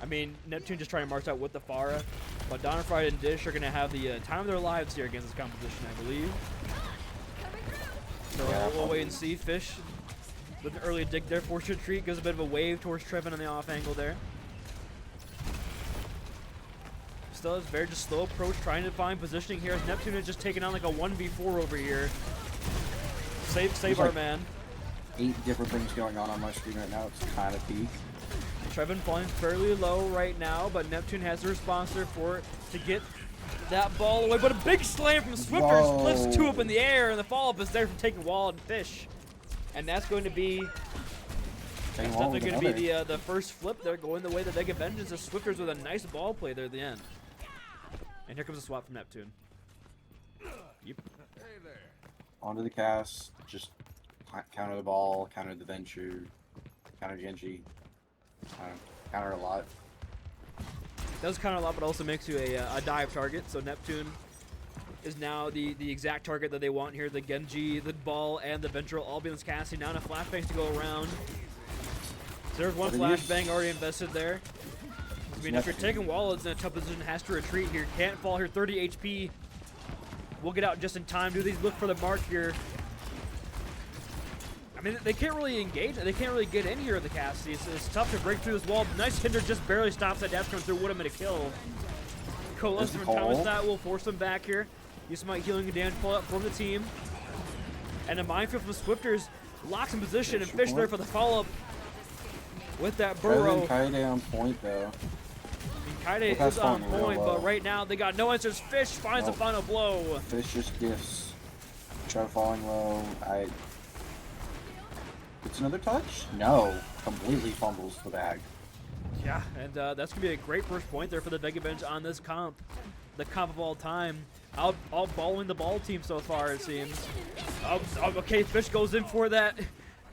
I mean, Neptune just trying to march out with the Farah, but Donnerfried and Dish are going to have the time of their lives here against this competition, I believe. So we'll wait and see. Fish with an early dig there, force retreat, gives a bit of a wave towards Trevin on the off angle there. Still is very just slow approach, trying to find positioning here as Neptune is just taking on like a 1v4 over here. Save our
like
man.
8 different things going on my screen right now. It's kind of peak.
Trevin falling fairly low right now, but Neptune has the response there for it to get that ball away. But a big slam from Swifters
Whoa.
lifts 2 up in the air, and the follow-up is there from Taking Wallet and Fish. And that's going to be definitely going to be the first flip there, going the way that Vega Vengence. The Swifters with a nice ball play there at the end. And here comes a swap from Neptune. Yep.
Onto the cast. Just counter the ball, counter the Venture, counter Genji. Counter a lot.
Does counter a lot, but also makes you a dive target. So Neptune is now the exact target that they want here. The Genji, the ball, and the Venture will all be in this casting. Now enough flashbangs to go around. So there's one flashbang already invested there. I mean, if you're taking Wallets in a tough position, has to retreat here. Can't fall here. 30 HP. We'll get out just in time. Do these look for the mark here? I mean, they can't really engage. They can't really get in here at the Cassidy. It's tough to break through this wall. Nice hinder just barely stops that dash coming through. Would have been a kill. Coalesce from Thomas that will force them back here. Use some healing and damage pull up from the team. And a minefield from the Swifters locks in position and Fish there for the follow-up with that burrow.
Kaide on point though.
Kaide is on point, but right now they got no answers. Fish finds the final blow.
Fish just gifts. Try falling low. It's another touch? No. Completely fumbles the bag.
Yeah, and that's going to be a great first point there for the Vega Bench on this comp. The comp of all time. Out balling the ball team so far, it seems. Okay, Fish goes in for that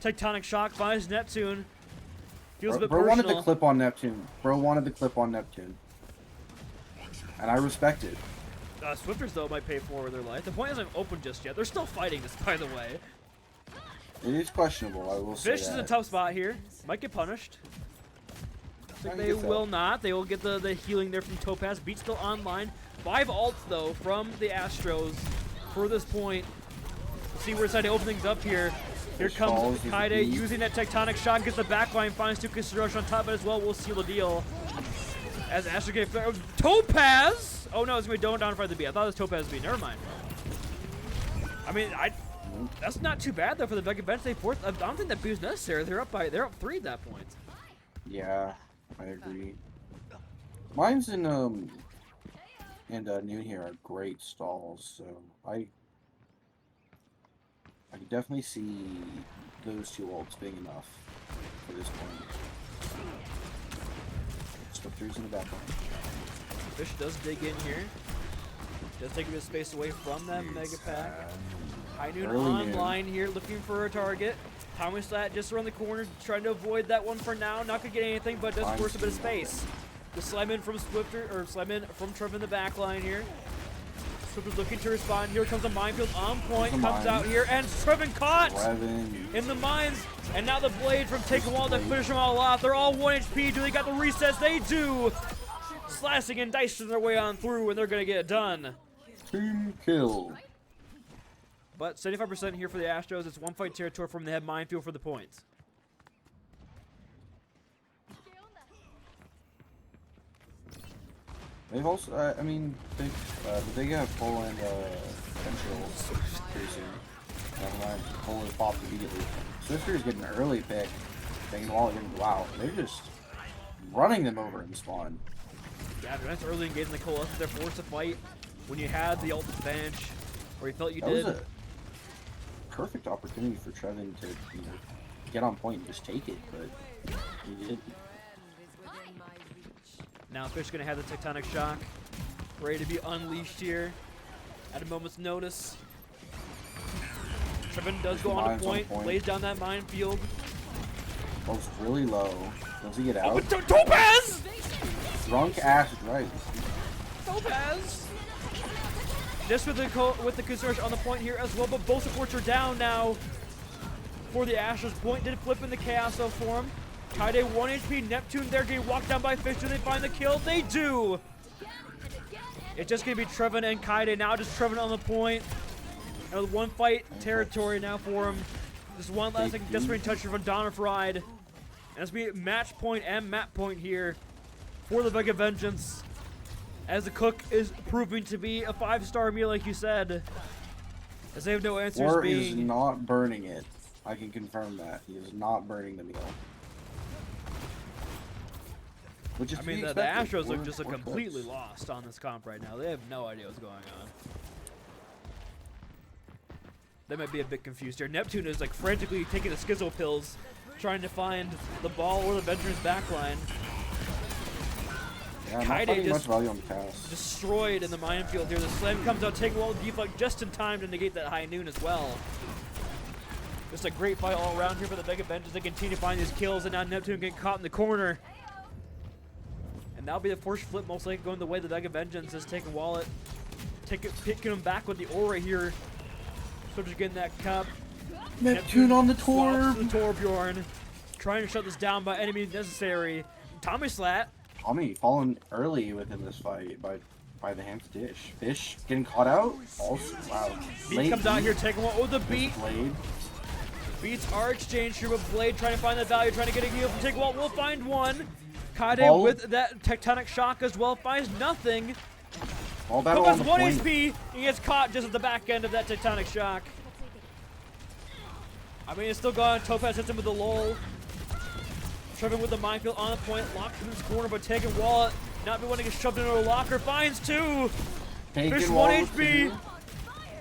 tectonic shock, finds Neptune. Feels a bit
Bro
personal.
wanted the clip on Neptune. And I respect it.
Swifters, though, might pay for their life. The point isn't open just yet. They're still fighting this, by the way.
It is questionable, I will say
Fish is in a tough spot here. Might get punished. I think they will not. They will get the healing there from Topaz. Beat still online. 5 ults, though, from the Astros for this point. Let's see where it's deciding to open things up here. Here comes Kaide using that tectonic shot. Gets the backline. Finds Tukasirosh on top of it as well. We'll seal the deal. As Astros get Topaz! Oh, no, it's going to be down for the B. I thought it was Topaz B. Never mind. I mean, that's not too bad though for the Vega Bench. I don't think that B is necessary. They're up 3 at that point.
Yeah, I agree. Mines and Noon here are great stalls, so I can definitely see those 2 ults being enough for this point. Swifters in the back line.
Fish does dig in here. Does take a bit of space away from that Mega Pack. High Noon online here, looking for a target. Thomas Slat just around the corner, trying to avoid that one for now. Not gonna get anything, but does force a bit of space. The slime in from Swifter, or slime in from Trevin in the back line here. Swift looking to respond. Here comes a minefield on point.
Come
Comes
on.
out here, and Trevin caught
Trevin.
in the mines. And now the blade from Taking Wall to finish them all off. They're all 1 HP. Do they got the resets? They do. Slicing and dicing their way on through, and they're going to get it done.
Team kill.
But 75% here for the Astros. It's one fight territory from the head minefield for the points.
They've also, I mean, the Vega have full and potential pretty soon. Never mind, full is popped immediately. Swifter's getting an early pick. Taking the wall again. Wow, they're just running them over in spawn.
Yeah, nice early engagement. The Coalescence, they're forced to fight when you had the ult advantage, or you felt you
That
did.
was a perfect opportunity for Trevin to, you know, get on point and just take it, but he did.
Now Fish gonna have the Tectonic Shock, ready to be unleashed here at a moment's notice. Trevin does go on to point, lays down that minefield.
Goes really low. Does he get
Oh,
out?
but Topaz!
Drunk ass drive.
Topaz! Just with the Consortium on the point here as well, but both supports are down now for the Astros. Point did flip in the Chaos of form. Kaide 1 HP, Neptune there getting walked down by Fish. Do they find the kill? They do! It's just going to be Trevin and Kaide now, just Trevin on the point. And with one fight territory now for him. Just one last desperate touch from Donner Ride. And it's going to be match point and map point here for the Vega Vengeance. As the cook is proving to be a 5-star meal, like you said. As they have no answers
Or
being...
is not burning it. I can confirm that. He is not burning the meal. Which is
I mean, the Astros look just completely lost on this comp right now. They have no idea what's going on. They might be a bit confused here. Neptune is like frantically taking the Skizzle pills, trying to find the ball or the Venger's backline.
Yeah, I'm not
Kaide
finding much
just
value on the pass.
destroyed in the minefield here. The slam comes out, taking wall deflect just in time to negate that high noon as well. Just a great fight all around here for the Vega Vengeance. They continue to find these kills, and now Neptune getting caught in the corner. And that'll be the first flip, most likely going the way the Vega Vengeance is taking Wallet. Picking him back with the Aura here. So just getting that cup.
Neptune on the
swaps
Torb.
the Torbjorn. Trying to shut this down by any means necessary. Tommy Slat.
Tommy falling early within this fight by the hands of Dish. Fish getting caught out. Also, wow.
Beat comes out here taking one. Oh, the beat.
Blade.
Beats are exchanged here with Blade, trying to find that value, trying to get a heal from Take Wall. We'll find one. Kaide
Ball.
with that Tectonic Shock as well, finds nothing.
All battle
Topaz
on the
1
point.
HP, he gets caught just at the back end of that Tectonic Shock. I mean, it's still gone. Topaz hits him with the lull. Trevin with the minefield on the point, locked in his corner, but taking Wallet, not be wanting to get shoved into a locker, finds two.
Taking
Fish
Wall
1
with
HP.
two.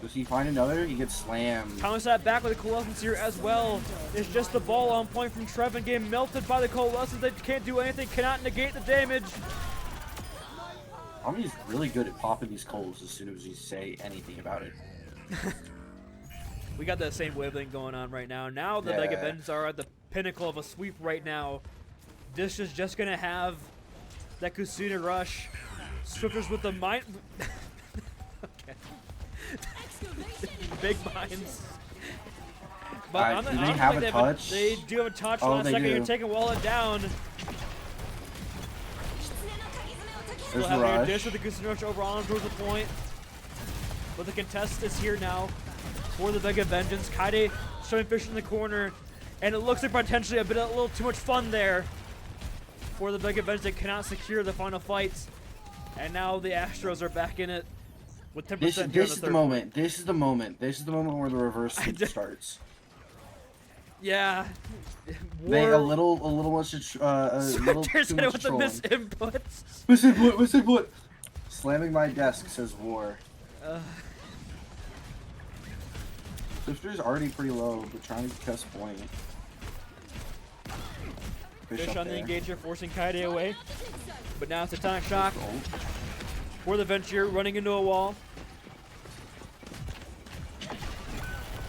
Does he find another? He gets slammed.
Thomas that back with the Coalescence here as well. It's just the ball on point from Trevin getting melted by the Coalescence. They can't do anything, cannot negate the damage.
Tommy's really good at popping these coals as soon as you say anything about it.
We got that same wavelength going on right now. Now the
Yeah.
Vega Vengeance are at the pinnacle of a sweep right now. Dish is just going to have that Kusuna rush. Swifters with the mine. Okay. Big mines. But on the,
do
I
they
don't
have
think
a
they
touch?
They do have a touch.
Oh,
Last
they
second,
do.
you're taking Wallet down. Still
There's the
having a
rush.
dish with the Kusuna rush over on towards the point. But the contest is here now for the Vega Vengeance. Kaide showing Fish in the corner. And it looks like potentially a little too much fun there for the Vega Vengeance. They cannot secure the final fights. And now the Astros are back in it with 10%
This
here on
is
the
the
third
moment.
point.
This is the moment. This is the moment where the reverse sweep starts.
Yeah.
They a little much. A little too
Swifter's hit it
much
with the
trolling.
misinputs.
Misinput. Misinput. Slamming my desk says war. Swifter's already pretty low, but trying to contest point.
Fish
up
on the
there.
engager, forcing Kaide away. But now it's a Tectonic Shock for the Venture, running into a wall.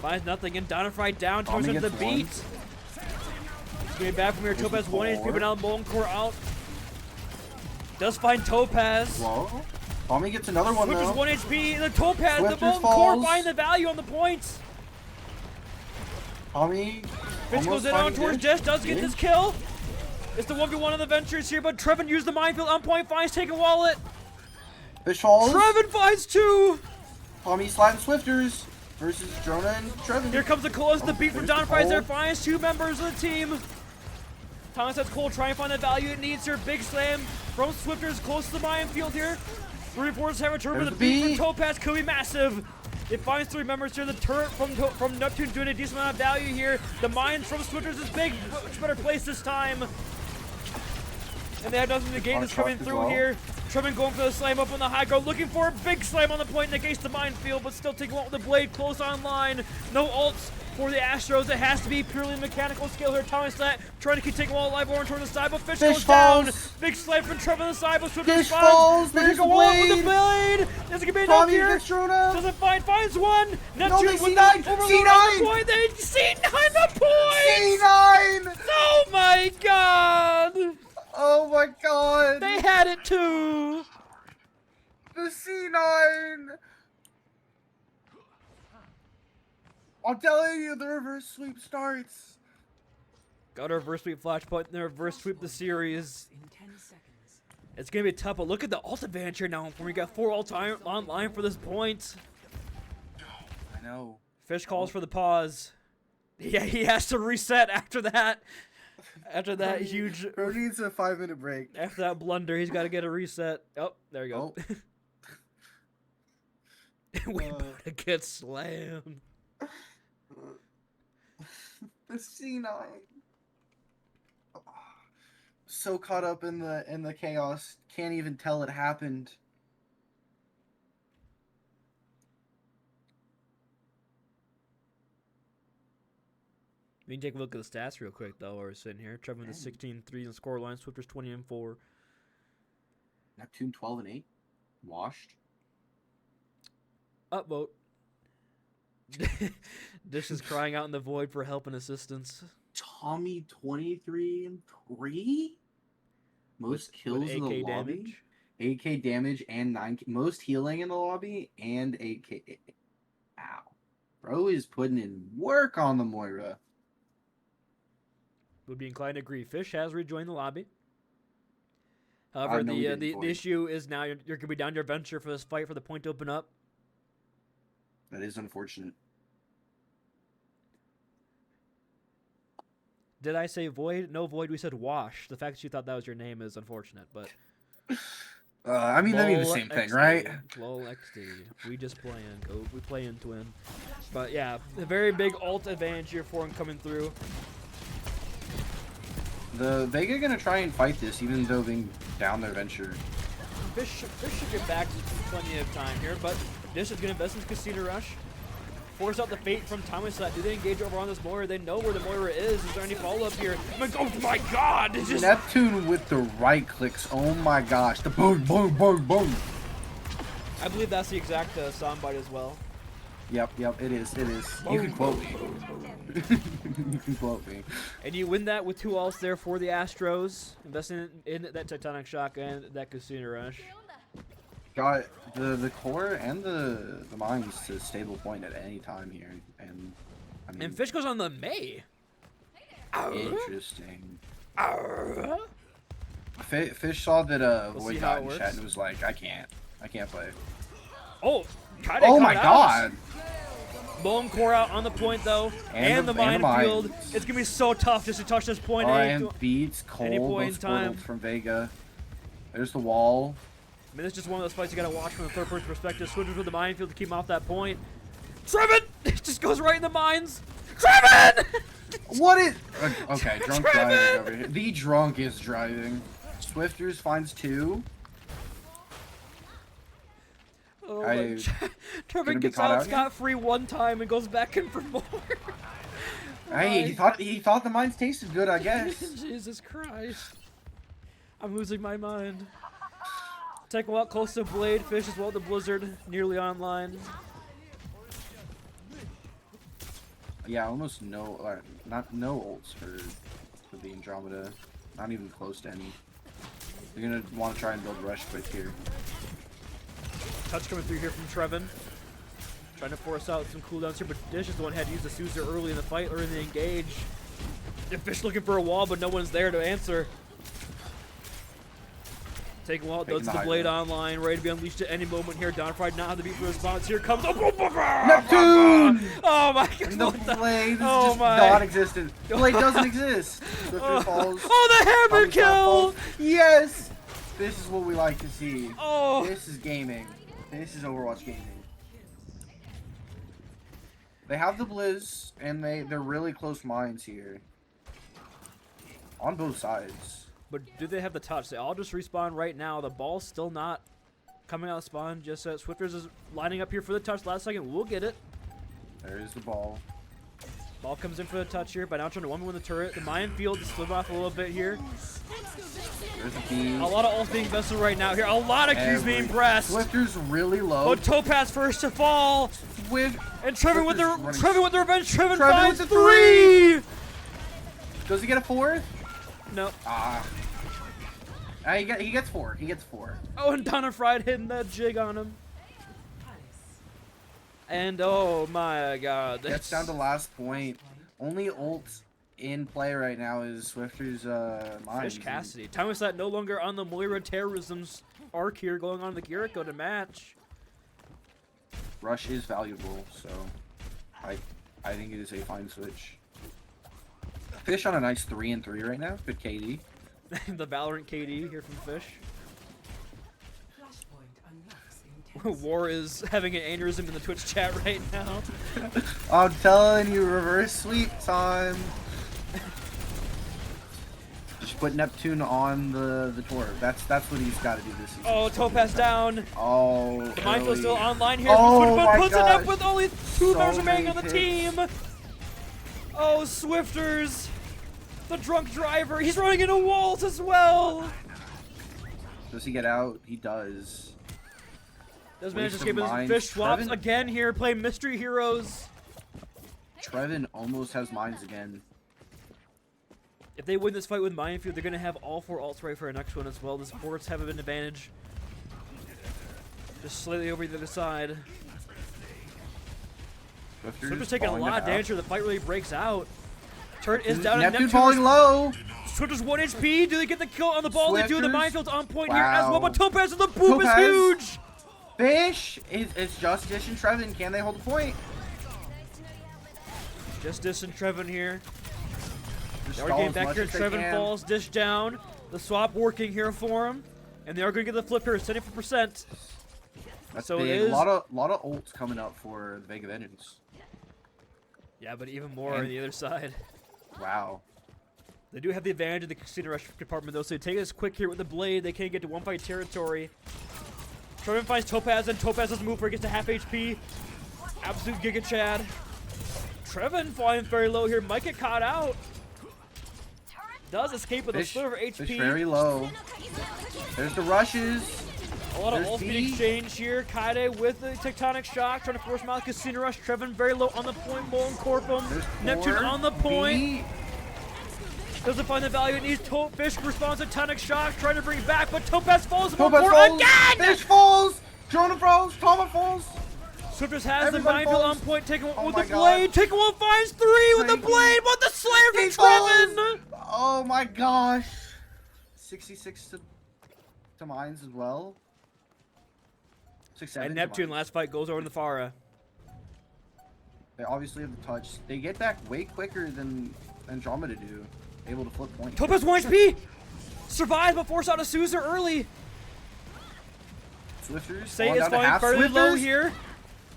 Finds nothing, and Donifry down towards
Tommy
into the
gets one.
beat. It's getting back from here.
There's
Topaz
the
1 HP,
four.
but now Molten Core out. Does find Topaz.
Whoa. Tommy gets another one
Which is
though.
1 HP. The Topaz, the
Swifters
Molten Core
falls.
find the value on the points.
Tommy
Fish goes in on towards Dish, does get this kill. It's the 1v1 of the Ventures here, but Trevin used the minefield on point, finds Taken Wallet.
Fish falls.
Trevin finds 2.
Tommy slapping Swifters versus Drona and Trevin.
Here comes the close, the beat from
there's the
Don Fries there,
Cole.
finds 2 members of the team. Thomas has Cole trying to find the value it needs here. Big slam from Swifters close to the minefield here. 3 forces have a turret, but the
There's
beat
the
from Topaz could be massive. It finds 3 members here. The turret from Neptune doing a decent amount of value here. The mines from Swifters is big, much better place this time. And they have nothing to negate this coming through here. Trevin going for the slam up on the high ground, looking for a big slam on the point, negates the minefield, but still taking one with the blade close online. No ults for the Astros. It has to be purely mechanical skill here. Thomas that trying to keep taking one alive over toward the side, but Fish goes
falls.
down. Big slam from Trevin on the side, but Swift
Fish
responds.
falls.
They're
There's
gonna
the
go on with the
blade.
blade. There's gonna be enough
Tommy
here.
gets Drona.
Doesn't find, finds one.
No,
Neptune
they
with
C9.
the overload
C9.
on the point. They C9 the point.
C9.
Oh my god.
Oh my god.
They had it too.
The C9. I'm telling you, the reverse sweep starts.
Got a reverse sweep flashpoint and the reverse sweep the series.
In 10 seconds.
It's gonna be tough, but look at the ult advantage here now. When we got 4 ults online for this point.
I know.
Fish calls for the pause. Yeah, he has to reset after that. After that huge,
Bro needs a 5-minute break.
after that blunder, he's got to get a reset. Oh, there you go. We about to get slammed.
The C9. So caught up in the chaos, can't even tell it happened.
We can take a look at the stats real quick, though, while we're sitting here. Trevin with 16 3 in score line, Swifters 20 and 4.
Neptune 12 and 8. Washed.
Upvote. Dish is crying out in the void for help and assistance.
Tommy 23 and 3. Most kills
With
in the
8K
lobby.
damage.
8k damage and 9k. Most healing in the lobby and 8k. Ow. Bro is putting in work on the Moira.
Would be inclined to agree. Fish has rejoined the lobby. However,
no, we
the
didn't void.
issue is now you're going to be down your venture for this fight for the point to open up.
That is unfortunate.
Did I say void? No void. We said wash. The fact that you thought that was your name is unfortunate, but
I mean, that means the
Lol
same thing,
XD.
right?
Lol XD. We just play in. Go. We play in twin. But yeah, a very big ult advantage here for him coming through.
The Vega gonna try and fight this, even though being down their venture.
Fish should get back plenty of time here, but Dish is going to invest in Casino Rush. Force out the fate from Thomas so that do they engage over on this Moira? They know where the Moira is. Is there any follow-up here? Oh my god! It's just...
Neptune with the right clicks. Oh my gosh. The boom, boom, boom, boom.
I believe that's the exact soundbite as well.
Yep, it is. You can quote me. You can quote me.
And you win that with 2 ults there for the Astros. Investing in that Titanic Shotgun, that Casino Rush.
Got the core and the mines to stable point at any time here, and I mean,
And Fish goes on the May.
interesting.
Arr.
Fish saw that
We'll
Void
see how
got
it
in
works.
chat and was like, I can't play.
Oh,
Oh my god!
Bone core out on the point though, and the minefield.
mines.
It's gonna be so tough just to touch this point.
RM beats
any
Cole,
point
both
in time.
portaled from Vega. There's the wall.
I mean, it's just one of those fights you gotta watch from a third-person perspective. Switches with the minefield to keep him off that point. Trevin! It just goes right in the mines. Trevin!
What is... Okay, drunk
Trevin!
driving over here. The drunk is driving. Swifters finds 2.
Oh
I-
my...
gonna
Trevin
be
gets
caught
out
out
scot-free one time and goes back in for more.
Hey, he thought the mines tasted good, I guess.
Jesus Christ. I'm losing my mind. Take a walk close to Blade, Fish as well, the Blizzard, nearly online.
Yeah, almost no, no ults for the Andromeda. Not even close to any. They're gonna want to try and build rush quick here.
Touch coming through here from Trevin. Trying to force out some cooldowns here, but Dish is the one who had to use the Suzer early in the fight, or in the engage. Fish looking for a wall, but no one's there to answer. Taking a while, does the blade online, ready to be unleashed at any moment here. Downfried not have the beat for response. Here comes
Neptune!
Oh my god!
The blade is
Oh
just
my.
non-existent. The blade doesn't exist. Swifter falls.
Oh, the hammer kill!
Falls. Yes! This is what we like to see.
Oh!
This is gaming. This is Overwatch gaming. They have the Blizz, and they're really close mines here. On both sides.
But do they have the touch? They all just respawn right now. The ball's still not coming out of spawn. Just Swifters is lining up here for the touch. Last second, we'll get it.
There is the ball.
Ball comes in for the touch here. By now trying to 1v1 the turret. The minefield is slid off a little bit here.
There's a beam.
A lot of ults being vested right now here. A lot of Qs being pressed.
Swifter's really low.
But Topaz first to fall. And Trevin with the revenge. Trevin finds
with the
3.
Does he get a 4?
No.
He gets 4. He gets 4.
Oh, and Donna Fried hitting that jig on him. And oh my god.
Gets down to last point. Only ult in play right now is Swifter's mines.
Fish Cassidy. Time is that no longer on the Moira terrorism's arc here, going on the Kiriko to match.
Rush is valuable, so I think it is a fine switch. Fish on a nice 3-3 right now. Good KD.
The Valorant KD here from Fish. War is having an aneurysm in the Twitch chat right now.
I'm telling you, reverse sweep time. Just put Neptune on the tour. That's what he's got to do this season.
Oh, Topaz down.
Oh,
the Mindfield's still online here.
Oh
but puts
my
it up with only 2 members remaining on the
hits.
team. Oh, Swifters. The drunk driver. He's running into walls as well.
Does he get out? He does.
Does manage to
Waste
escape
of
his
mines.
Fish swaps
Trevin-
again here. Play Mystery Heroes.
Trevin almost has mines again.
If they win this fight with Minefield, they're going to have all 4 ults ready for our next one as well. The supports have an advantage. Just slightly over the other side. Swifter's taking a lot of damage here. The fight really breaks out. Turret is down.
Neptune falling low.
Swifter's 1 HP. Do they get the kill on the ball? They do. The
Swifters.
Minefield's on point here as well.
Wow.
But Topaz with the boop is
Topaz.
huge.
Fish. It's just Dish and Trevin. Can they hold the point?
Just Dish and Trevin here.
Just
They are
stall
getting
as
back
much
here.
as they
Trevin
can.
falls. Dish down. The swap working here for him. And they are going to get the flip here. 74%.
That's
So
big.
it is.
A lot of ults coming up for the Vega Vengence.
Yeah, but even more on the other side.
Wow.
They do have the advantage in the Casino Rush department, though, so they take this quick here with the Blade. They can't get to 1-fight territory. Trevin finds Topaz, and Topaz doesn't move for it. Gets to half HP. Absolute Giga Chad. Trevin flying very low here. Might get caught out. Does escape with a sliver of HP.
Fish very low. There's the rushes.
A lot of
There's
ult being
B.
exchanged here. Kaide with the Tectonic Shock, trying to force him out. Casino Rush. Trevin very low on the point. Bull and Corpum.
There's
Neptune
4.
on the point.
B.
Doesn't find the value. It needs Fish responds to Tectonic Shock, trying to bring it back, but Topaz falls on
Topaz
board
falls.
again!
Fish falls. Jonah falls. Toma falls.
Swifters has
Everybody
the Minefield
falls.
on point, taking one
Oh
with
my
the
God.
Blade. Taking one finds 3 with the
Thank you.
Blade, but the Slayer
He
from Trevin!
falls. Oh my gosh. 66 to mines as well. 6-7
And
to
Neptune,
mines.
last fight, goes over in the Pharah.
They obviously have the touch. They get back way quicker than Andromeda do. Able to flip point.
Topaz 1 HP! Survives, but force out a Suzer early.
Swifters.
Say
going
is
down to
falling
half.
fairly low
Swifters.
here.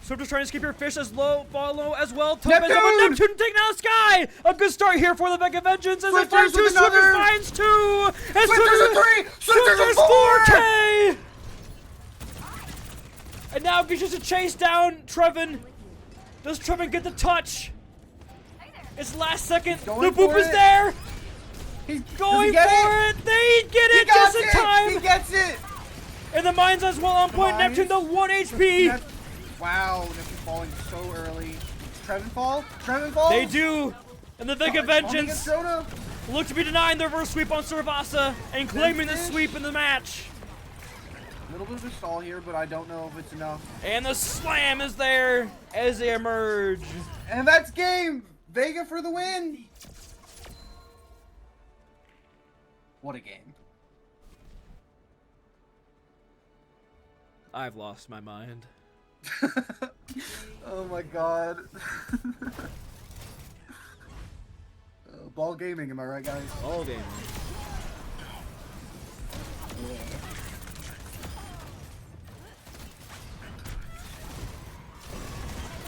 Swifters trying to skip your Fish as low, fall low as well. Topaz
Neptune!
up, Neptune taking out the sky! A good start here for the Vega Vengeance as they
Swifters
find 2.
with
Swifters
another.
finds 2! And
Swifters a 3. Swifters a 4.
4K! And now gets just a chase down Trevin. Does Trevin get the touch? It's last second. The
going
boop
for
is
it.
there.
He's
Going
get
for it. They get it just in
He
time.
gets it.
And the mines as well on point.
Mines.
Neptune the 1 HP.
Wow, Neptune falling so early. Trevin fall? Trevin fall?
They do. And the Vega Vengeance
Jonah.
look to be denying the reverse sweep on Servasa and claiming the
Fish.
sweep in the match.
A little bit of a stall here, but I don't know if it's enough.
And the slam is there as they emerge.
And that's game! Vega for the win! What a game.
I've lost my mind.
Oh my god. Ball gaming, am I right, guys?
All game.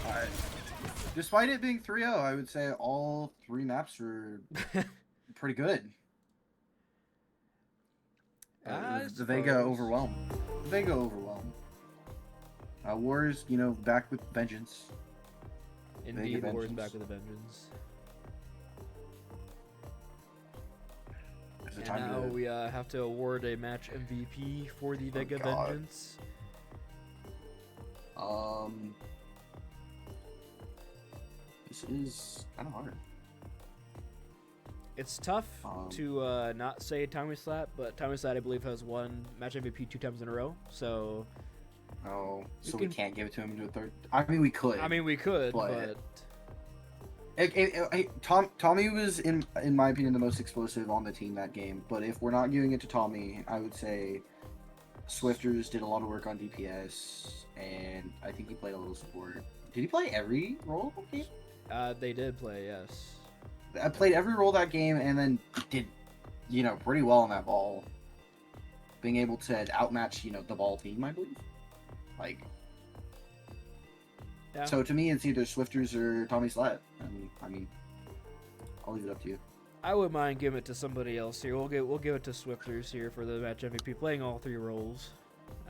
Alright. Despite it being 3-0, I would say all 3 maps were pretty good. The Vega overwhelmed. The Vega overwhelmed. Wars, you know, back with vengeance.
Indeed,
Vega
the War's
vengeance.
back with a vengeance.
There's a
And
time
now
to...
we have to award a match MVP for the Vega
God.
Vengeance.
This is kind of hard.
It's tough to not say Tommy Slat, but Tommy Slat, I believe, has won match MVP 2 times in a row. So,
Oh, so we can't give it to him to a third. I mean, we could.
I mean, we could,
But-
but
Tommy was, in my opinion, the most explosive on the team that game. But if we're not giving it to Tommy, I would say Swifters did a lot of work on DPS, and I think he played a little support. Did he play every role that game?
they did play, yes.
I played every role that game, and then did, you know, pretty well on that ball. Being able to outmatch, you know, the ball team, I believe. Like,
Yeah.
so to me, it's either Swifters or Tommy Slat. And I mean, I'll leave it up to you.
I wouldn't mind giving it to somebody else here. We'll give it to Swifters here for the match MVP, playing all 3 roles.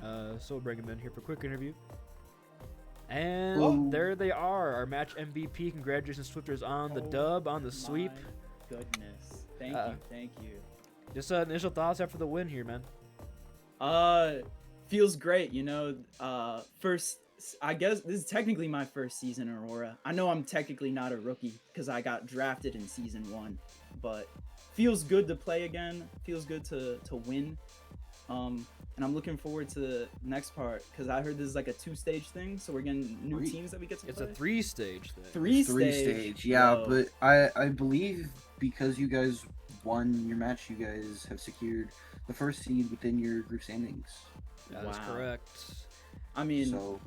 So we'll bring him in here for a quick interview. And
Ooh.
there they are, our match MVP. Congratulations, Swifters, on the dub, on the sweep.
My goodness. Thank you.
Just initial thoughts after the win here, man.
Feels great, you know. First, I guess this is technically my first season in Aurora. I know I'm technically not a rookie because I got drafted in season 1, but feels good to play again. Feels good to win. And I'm looking forward to the next part because I heard this is like a 2-stage thing, so we're getting new teams that we get to
It's
play.
a 3-stage thing.
3-stage.
Yeah,
Whoa.
but I believe because you guys won your match, you guys have secured the first seed within your group standings.
That is
Wow.
correct.
I mean,
So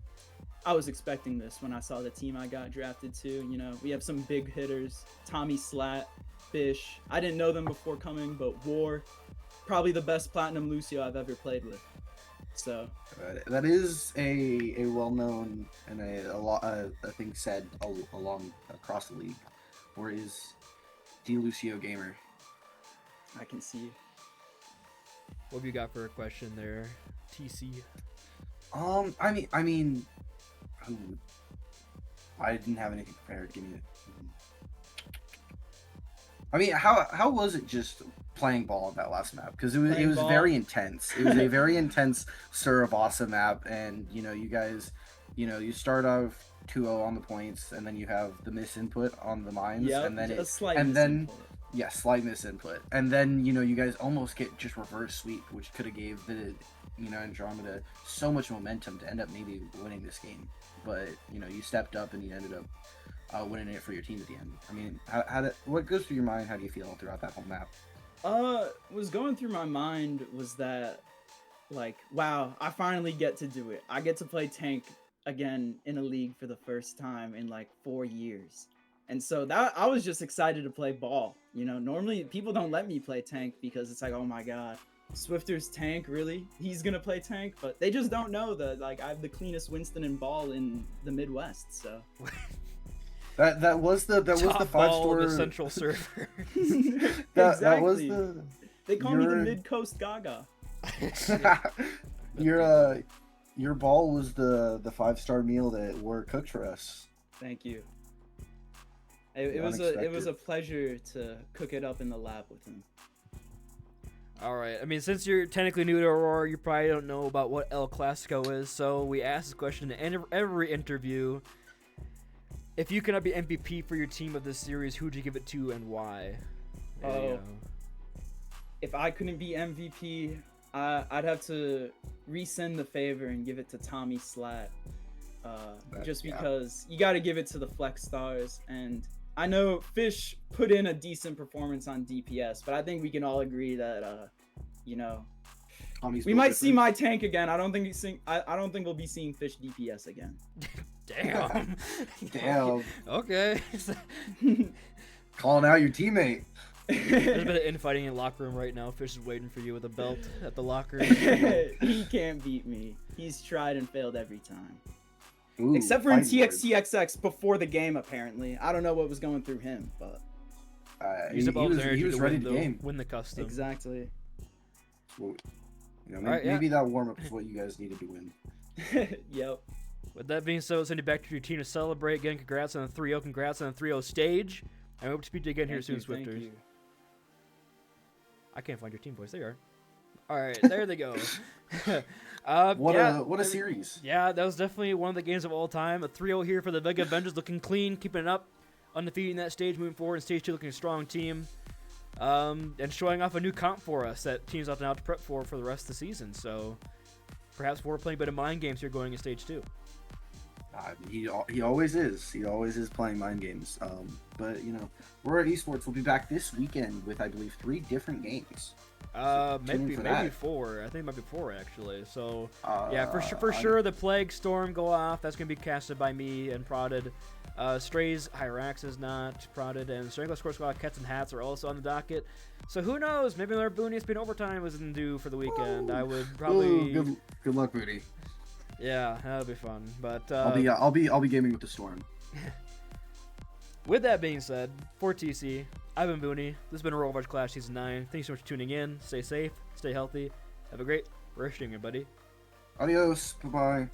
I was expecting this when I saw the team I got drafted to. You know, we have some big hitters: Tommy Slat, Fish. I didn't know them before coming, but War, probably the best Platinum Lucio I've ever played with. So
that is a well-known and a thing said along across the league, where is D Lucio Gamer.
I can see.
What have you got for a question there, TC?
I mean, ooh, I didn't have anything prepared. Give me it. I mean, how was it just playing ball on that last map? Because it was
ball.
very intense. It was a very intense Suravasa map, and you know, you guys, you know, you start off 2-0 on the points, and then you have the miss input on the mines,
Yeah,
and then
a slight
and then
misinput.
yeah, slight miss input, and then you know, you guys almost get just reverse sweep, which could have gave the, you know, Andromeda so much momentum to end up maybe winning this game, but you know, you stepped up and you ended up winning it for your team at the end. I mean, what goes through your mind? How do you feel throughout that whole map?
Was going through my mind was that, like, wow, I finally get to do it. I get to play tank again in a league for the first time in like 4 years. And so that I was just excited to play ball. You know, normally people don't let me play tank because it's like, oh my god, Swifter's tank, really? He's gonna play tank? But they just don't know that, like, I have the cleanest Winston and ball in the Midwest, so.
That was the
Top
5
ball
star
in the central server.
that was
Exactly.
the
They call me the
your-
Mid-Coast Gaga.
your ball was the 5-star meal that were cooked for us.
Thank you. It was a pleasure to cook it up in the lab with him.
All right. I mean, since you're technically new to Aurora, you probably don't know about what El Clasico is. So we ask this question in every interview. If you cannot be MVP for your team of this series, who would you give it to and why? There you
Oh.
go.
If I couldn't be MVP, I'd have to resend the favor and give it to Tommy Slat. Just because you got to give it to the flex stars. And I know Fish put in a decent performance on DPS, but I think we can all agree that, you know,
Tommy's
we
built
might see
different.
my tank again. I don't think we'll be seeing Fish DPS again.
Damn.
Damn.
Okay.
Calling out your teammate.
There's a bit of infighting in the locker room right now. Fish is waiting for you with a belt at the locker.
He can't beat me. He's tried and failed every time.
Ooh,
Except for in
fighting words.
TXTXX before the game, apparently. I don't know what was going through him, but
He's above his energy
he was
to
ready
win,
to
though,
game.
win the custom.
exactly.
Well, you know,
All right, yeah.
maybe that warm up is what you guys needed to win.
Yep.
With that being said, let's send you back to your team to celebrate. Again, congrats on the 3-0. Congrats on the 3-0 stage. I hope to speak to you again here soon,
Thank
Swifters.
you.
I can't find your team voice. There you are. All right, there they go.
What
yeah,
a series.
Yeah, that was definitely one of the games of all time. A 3-0 here for the Vega Vengence, looking clean, keeping it up, undefeated in that stage, moving forward. In stage 2, looking a strong team, and showing off a new comp for us that teams have to now to prep for the rest of the season. So perhaps we're playing a bit of mind games here going in stage 2.
He always is. He always is playing mind games. But you know, Aurora Esports will be back this weekend with, I believe, 3 different games.
Maybe
for that.
4. I think it might be 4 actually. So yeah, for
I-
sure, the Plague Storm go off. That's gonna be casted by me and prodded. Strays Hyrax is not prodded, and Strangler Score Squad Cats and Hats are also on the docket. So who knows? Maybe another Booney Spin Overtime was in due for the weekend. I would probably.
Ooh, good luck, Booty.
Yeah, that'll be fun. But
I'll be gaming with the Storm.
with that being said, for TC, I've been Booney. This has been Overwatch Clash Season 9. Thanks so much for tuning in. Stay safe, stay healthy. Have a great rest of your day, everybody.
Adios. Bye bye.